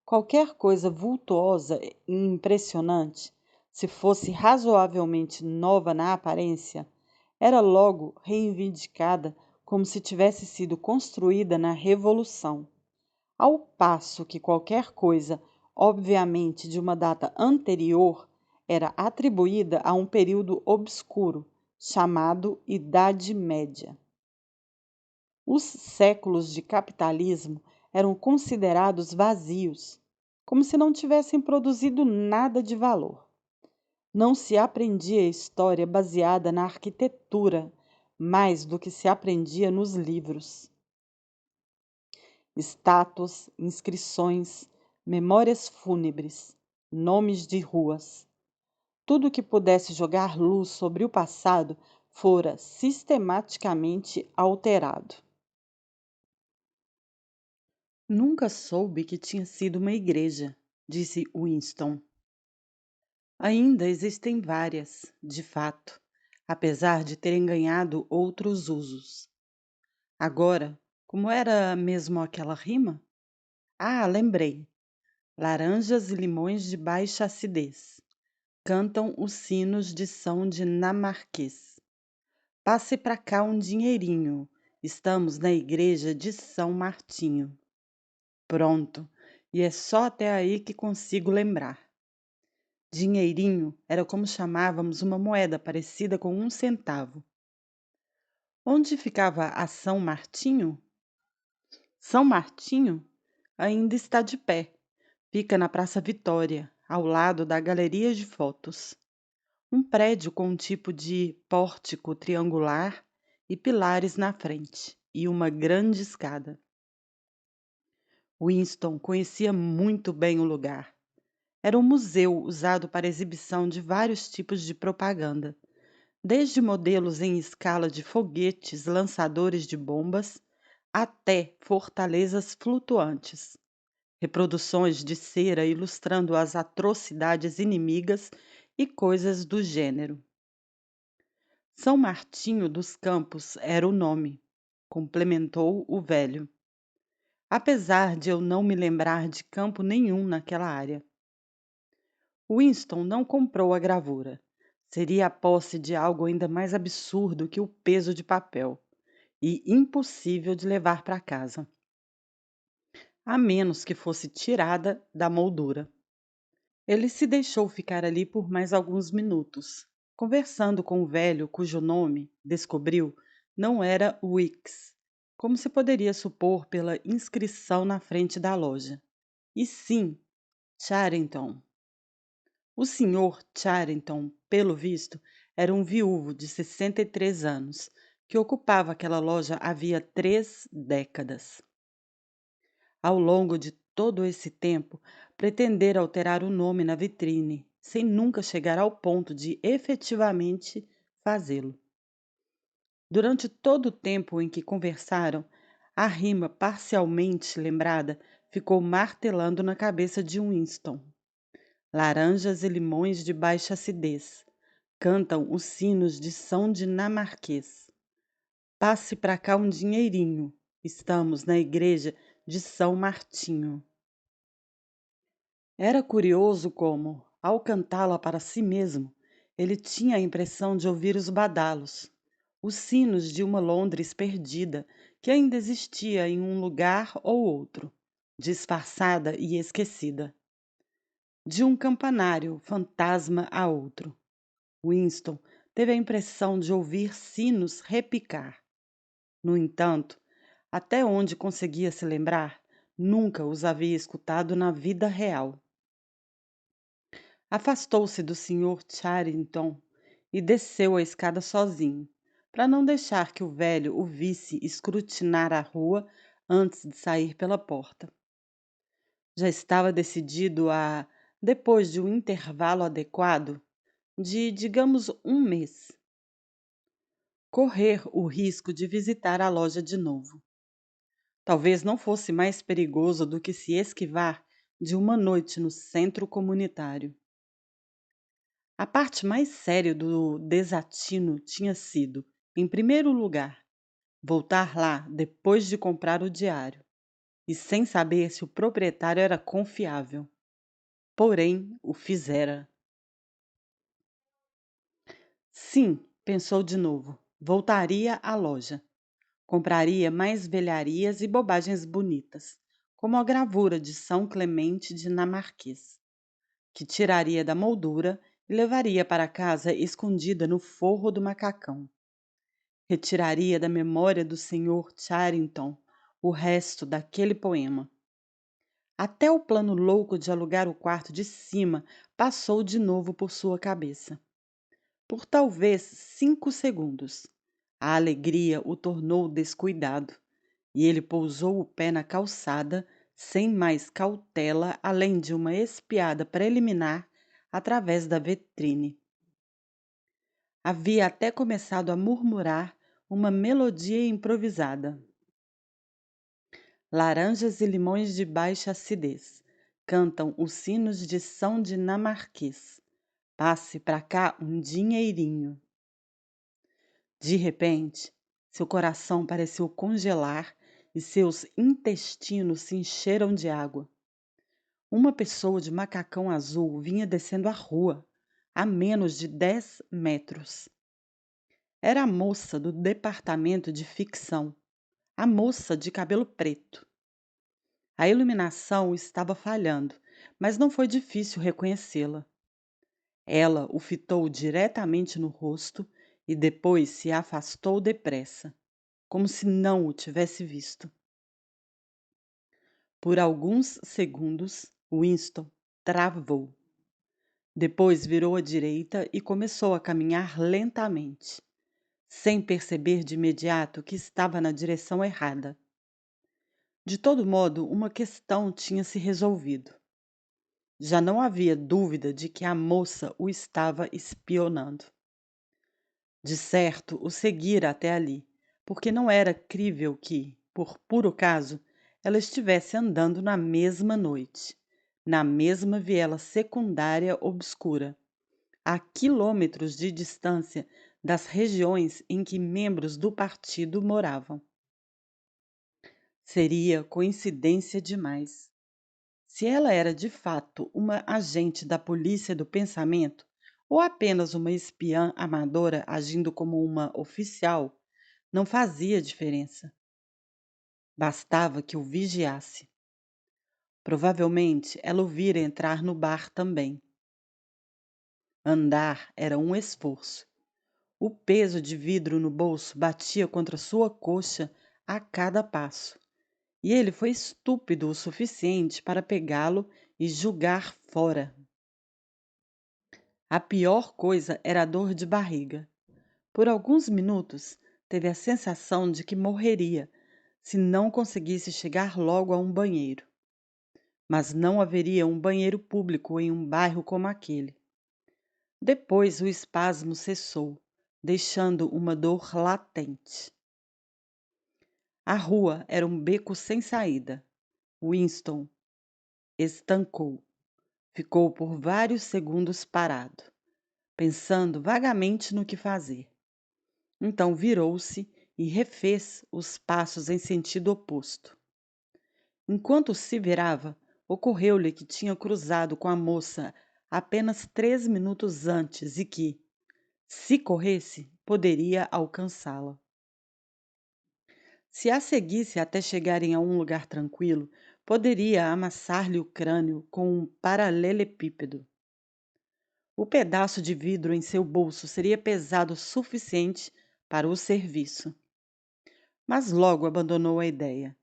Qualquer coisa vultuosa e impressionante, se fosse razoavelmente nova na aparência, era logo reivindicada como se tivesse sido construída na Revolução, ao passo que qualquer coisa, obviamente de uma data anterior, era atribuída a um período obscuro, chamado Idade Média. Os séculos de capitalismo eram considerados vazios, como se não tivessem produzido nada de valor. Não se aprendia história baseada na arquitetura, mais do que se aprendia nos livros. Estátuas, inscrições, memórias fúnebres, nomes de ruas. Tudo que pudesse jogar luz sobre o passado fora sistematicamente alterado. Nunca soube que tinha sido uma igreja, disse Winston. Ainda existem várias, de fato, apesar de terem ganhado outros usos. Agora, como era mesmo aquela rima? Lembrei. Laranjas e limões de baixa acidez. Cantam os sinos de São Dinamarquês. Passe para cá um dinheirinho. Estamos na igreja de São Martinho. Pronto, e é só até aí que consigo lembrar. Dinheirinho era como chamávamos uma moeda parecida com 1 centavo. Onde ficava a São Martinho? São Martinho ainda está de pé. Fica na Praça Vitória, ao lado da Galeria de Fotos. Um prédio com um tipo de pórtico triangular e pilares na frente, e uma grande escada. Winston conhecia muito bem o lugar. Era um museu usado para exibição de vários tipos de propaganda, desde modelos em escala de foguetes lançadores de bombas até fortalezas flutuantes, reproduções de cera ilustrando as atrocidades inimigas e coisas do gênero. São Martinho dos Campos era o nome, complementou o velho. Apesar de eu não me lembrar de campo nenhum naquela área. Winston não comprou a gravura. Seria a posse de algo ainda mais absurdo que o peso de papel e impossível de levar para casa, a menos que fosse tirada da moldura. Ele se deixou ficar ali por mais alguns minutos, conversando com o velho cujo nome, descobriu, não era Wicks, como se poderia supor pela inscrição na frente da loja, e sim Charenton. O Sr. Charenton, pelo visto, era um viúvo de 63 anos, que ocupava aquela loja havia 3 décadas. Ao longo de todo esse tempo, pretendera alterar o nome na vitrine, sem nunca chegar ao ponto de efetivamente fazê-lo. Durante todo o tempo em que conversaram, a rima parcialmente lembrada ficou martelando na cabeça de Winston. Laranjas e limões de baixa acidez cantam os sinos de São Dinamarquês. Passe para cá um dinheirinho, estamos na igreja de São Martinho. Era curioso como, ao cantá-la para si mesmo, ele tinha a impressão de ouvir os badalos, os sinos de uma Londres perdida que ainda existia em um lugar ou outro, disfarçada e esquecida. De um campanário fantasma a outro. Winston teve a impressão de ouvir sinos repicar. No entanto, até onde conseguia se lembrar, nunca os havia escutado na vida real. Afastou-se do Sr. Charrington e desceu a escada sozinho, para não deixar que o velho o visse escrutinar a rua antes de sair pela porta. Já estava decidido a, depois de um intervalo adequado, de, digamos, um mês, correr o risco de visitar a loja de novo. Talvez não fosse mais perigoso do que se esquivar de uma noite no centro comunitário. A parte mais séria do desatino tinha sido, em primeiro lugar, voltar lá depois de comprar o diário, e sem saber se o proprietário era confiável. Porém, o fizera. Sim, pensou de novo, voltaria à loja. Compraria mais velharias e bobagens bonitas, como a gravura de São Clemente dinamarquês, que tiraria da moldura e levaria para casa escondida no forro do macacão. Retiraria da memória do Sr. Charrington o resto daquele poema. Até o plano louco de alugar o quarto de cima passou de novo por sua cabeça. Por talvez 5 segundos. A alegria o tornou descuidado, e ele pousou o pé na calçada sem mais cautela além de uma espiada preliminar através da vitrine. Havia até começado a murmurar uma melodia improvisada. Laranjas e limões de baixa acidez cantam os sinos de São Dinamarquês. Passe para cá um dinheirinho. De repente, seu coração pareceu congelar e seus intestinos se encheram de água. Uma pessoa de macacão azul vinha descendo a rua, a menos de 10 metros. Era a moça do departamento de ficção, a moça de cabelo preto. A iluminação estava falhando, mas não foi difícil reconhecê-la. Ela o fitou diretamente no rosto e depois se afastou depressa, como se não o tivesse visto. Por alguns segundos, Winston travou. Depois virou à direita e começou a caminhar lentamente, sem perceber de imediato que estava na direção errada. De todo modo, uma questão tinha se resolvido. Já não havia dúvida de que a moça o estava espionando. De certo, o seguira até ali, porque não era crível que, por puro caso, ela estivesse andando na mesma noite, na mesma viela secundária obscura, a quilômetros de distância das regiões em que membros do partido moravam. Seria coincidência demais. Se ela era de fato uma agente da polícia do pensamento, ou apenas uma espiã amadora agindo como uma oficial, não fazia diferença. Bastava que o vigiasse. Provavelmente ela o vira entrar no bar também. Andar era um esforço. O peso de vidro no bolso batia contra sua coxa a cada passo, e ele foi estúpido o suficiente para pegá-lo e julgar fora. A pior coisa era a dor de barriga. Por alguns minutos, teve a sensação de que morreria se não conseguisse chegar logo a um banheiro. Mas não haveria um banheiro público em um bairro como aquele. Depois o espasmo cessou, deixando uma dor latente. A rua era um beco sem saída. Winston estancou. Ficou por vários segundos parado, pensando vagamente no que fazer. Então virou-se e refez os passos em sentido oposto. Enquanto se virava, ocorreu-lhe que tinha cruzado com a moça apenas 3 minutos antes e que, se corresse, poderia alcançá-la. Se a seguisse até chegarem a um lugar tranquilo, poderia amassar-lhe o crânio com um paralelepípedo. O pedaço de vidro em seu bolso seria pesado o suficiente para o serviço. Mas logo abandonou a ideia,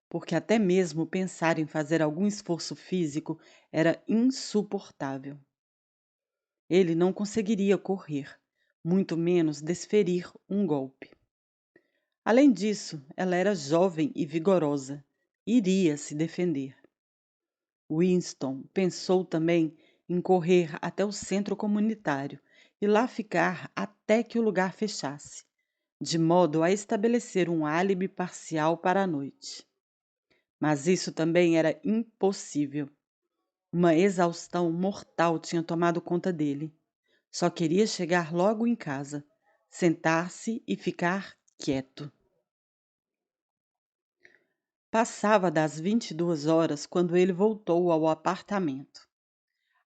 porque até mesmo pensar em fazer algum esforço físico era insuportável. Ele não conseguiria correr, muito menos desferir um golpe. Além disso, ela era jovem e vigorosa. Iria se defender. Winston pensou também em correr até o centro comunitário e lá ficar até que o lugar fechasse, de modo a estabelecer um álibi parcial para a noite. Mas isso também era impossível. Uma exaustão mortal tinha tomado conta dele. Só queria chegar logo em casa, sentar-se e ficar quieto. Passava das 22 horas quando ele voltou ao apartamento.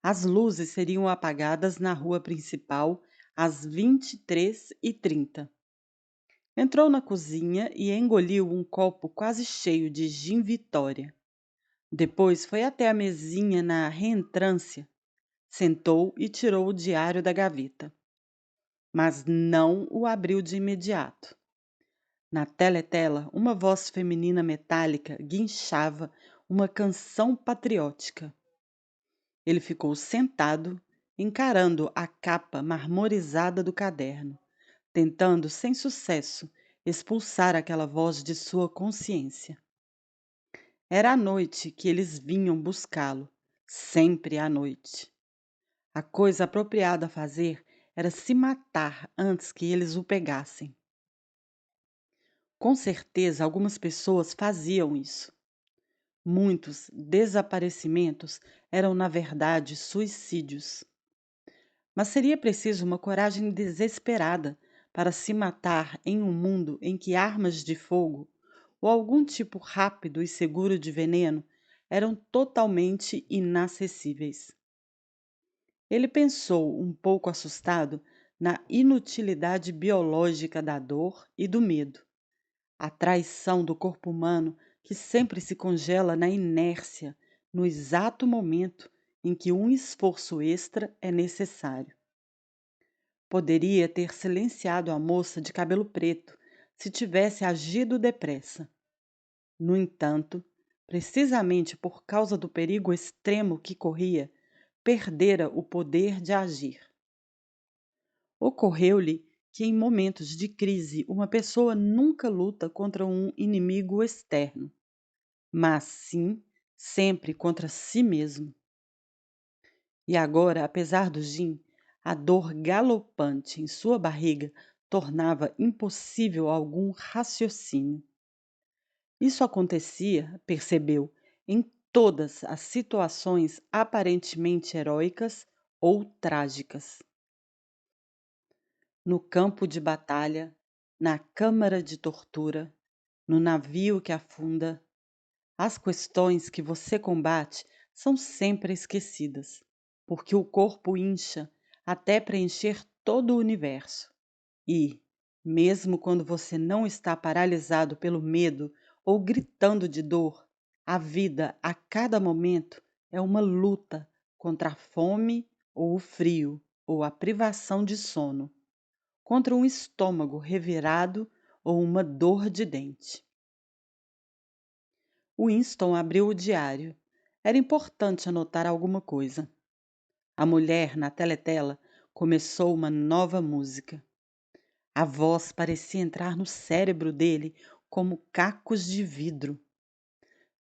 As luzes seriam apagadas na rua principal às 23h30. Entrou na cozinha e engoliu um copo quase cheio de gin Vitória. Depois foi até a mesinha na reentrância, sentou e tirou o diário da gaveta. Mas não o abriu de imediato. Na teletela, uma voz feminina metálica guinchava uma canção patriótica. Ele ficou sentado, encarando a capa marmorizada do caderno, tentando, sem sucesso, expulsar aquela voz de sua consciência. Era à noite que eles vinham buscá-lo, sempre à noite. A coisa apropriada a fazer era se matar antes que eles o pegassem. Com certeza, algumas pessoas faziam isso. Muitos desaparecimentos eram, na verdade, suicídios. Mas seria preciso uma coragem desesperada para se matar em um mundo em que armas de fogo ou algum tipo rápido e seguro de veneno eram totalmente inacessíveis. Ele pensou, um pouco assustado, na inutilidade biológica da dor e do medo, a traição do corpo humano que sempre se congela na inércia no exato momento em que um esforço extra é necessário. Poderia ter silenciado a moça de cabelo preto se tivesse agido depressa. No entanto, precisamente por causa do perigo extremo que corria, perdera o poder de agir. Ocorreu-lhe que em momentos de crise uma pessoa nunca luta contra um inimigo externo, mas sim sempre contra si mesmo. E agora, apesar do gin, a dor galopante em sua barriga tornava impossível algum raciocínio. Isso acontecia, percebeu, em todas as situações aparentemente heróicas ou trágicas. No campo de batalha, na câmara de tortura, no navio que afunda, as questões que você combate são sempre esquecidas, porque o corpo incha até preencher todo o universo. E, mesmo quando você não está paralisado pelo medo ou gritando de dor, a vida a cada momento é uma luta contra a fome ou o frio ou a privação de sono, contra um estômago revirado ou uma dor de dente. Winston abriu o diário. Era importante anotar alguma coisa. A mulher na teletela começou uma nova música. A voz parecia entrar no cérebro dele como cacos de vidro.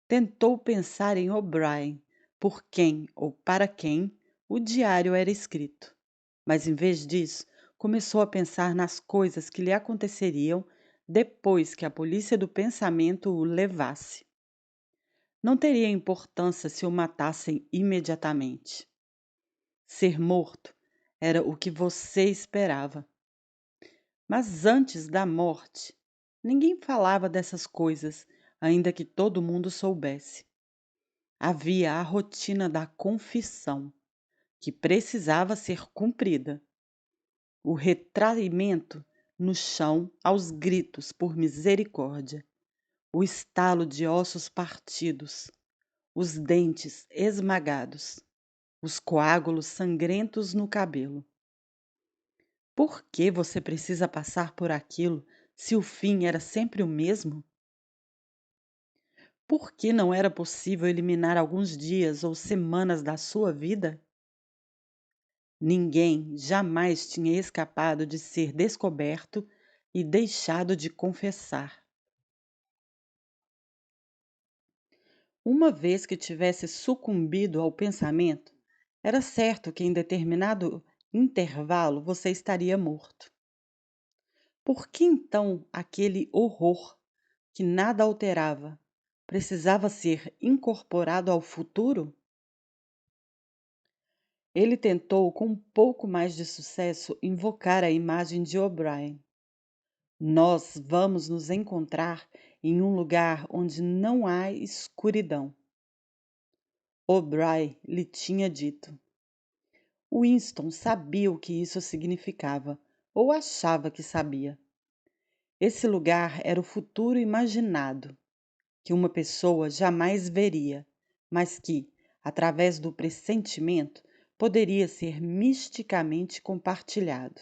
Tentou pensar em O'Brien, por quem ou para quem o diário era escrito. mas em vez disso, começou a pensar nas coisas que lhe aconteceriam depois que a polícia do pensamento o levasse. Não teria importância se o matassem imediatamente. Ser morto era o que você esperava. Mas antes da morte, ninguém falava dessas coisas, ainda que todo mundo soubesse. Havia a rotina da confissão, que precisava ser cumprida. O retraimento no chão aos gritos por misericórdia, o estalo de ossos partidos, os dentes esmagados, os coágulos sangrentos no cabelo. Por que você precisa passar por aquilo se o fim era sempre o mesmo? Por que não era possível eliminar alguns dias ou semanas da sua vida? Ninguém jamais tinha escapado de ser descoberto e deixado de confessar. Uma vez que tivesse sucumbido ao pensamento, era certo que em determinado intervalo você estaria morto. Por que então aquele horror que nada alterava precisava ser incorporado ao futuro? Ele tentou, com um pouco mais de sucesso, invocar a imagem de O'Brien. Nós vamos nos encontrar em um lugar onde não há escuridão. O'Brien lhe tinha dito. Winston sabia o que isso significava, ou achava que sabia. Esse lugar era o futuro imaginado, que uma pessoa jamais veria, mas que, através do pressentimento, poderia ser misticamente compartilhado.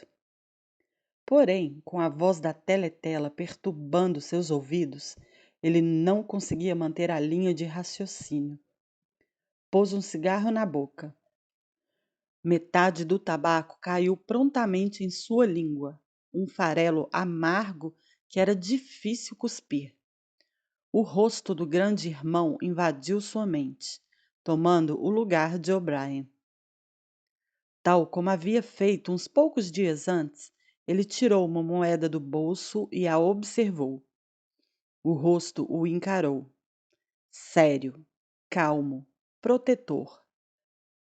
Porém, com a voz da teletela perturbando seus ouvidos, ele não conseguia manter a linha de raciocínio. Pôs um cigarro na boca. Metade do tabaco caiu prontamente em sua língua, um farelo amargo que era difícil cuspir. O rosto do grande irmão invadiu sua mente, tomando o lugar de O'Brien. Tal como havia feito uns poucos dias antes, ele tirou uma moeda do bolso e a observou. O rosto o encarou. Sério, calmo, protetor.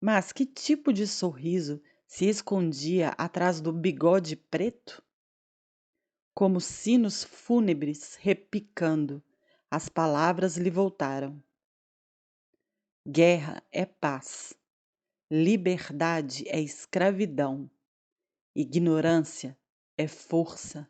Mas que tipo de sorriso se escondia atrás do bigode preto? Como sinos fúnebres repicando, as palavras lhe voltaram. Guerra é paz. Liberdade é escravidão. Ignorância é força.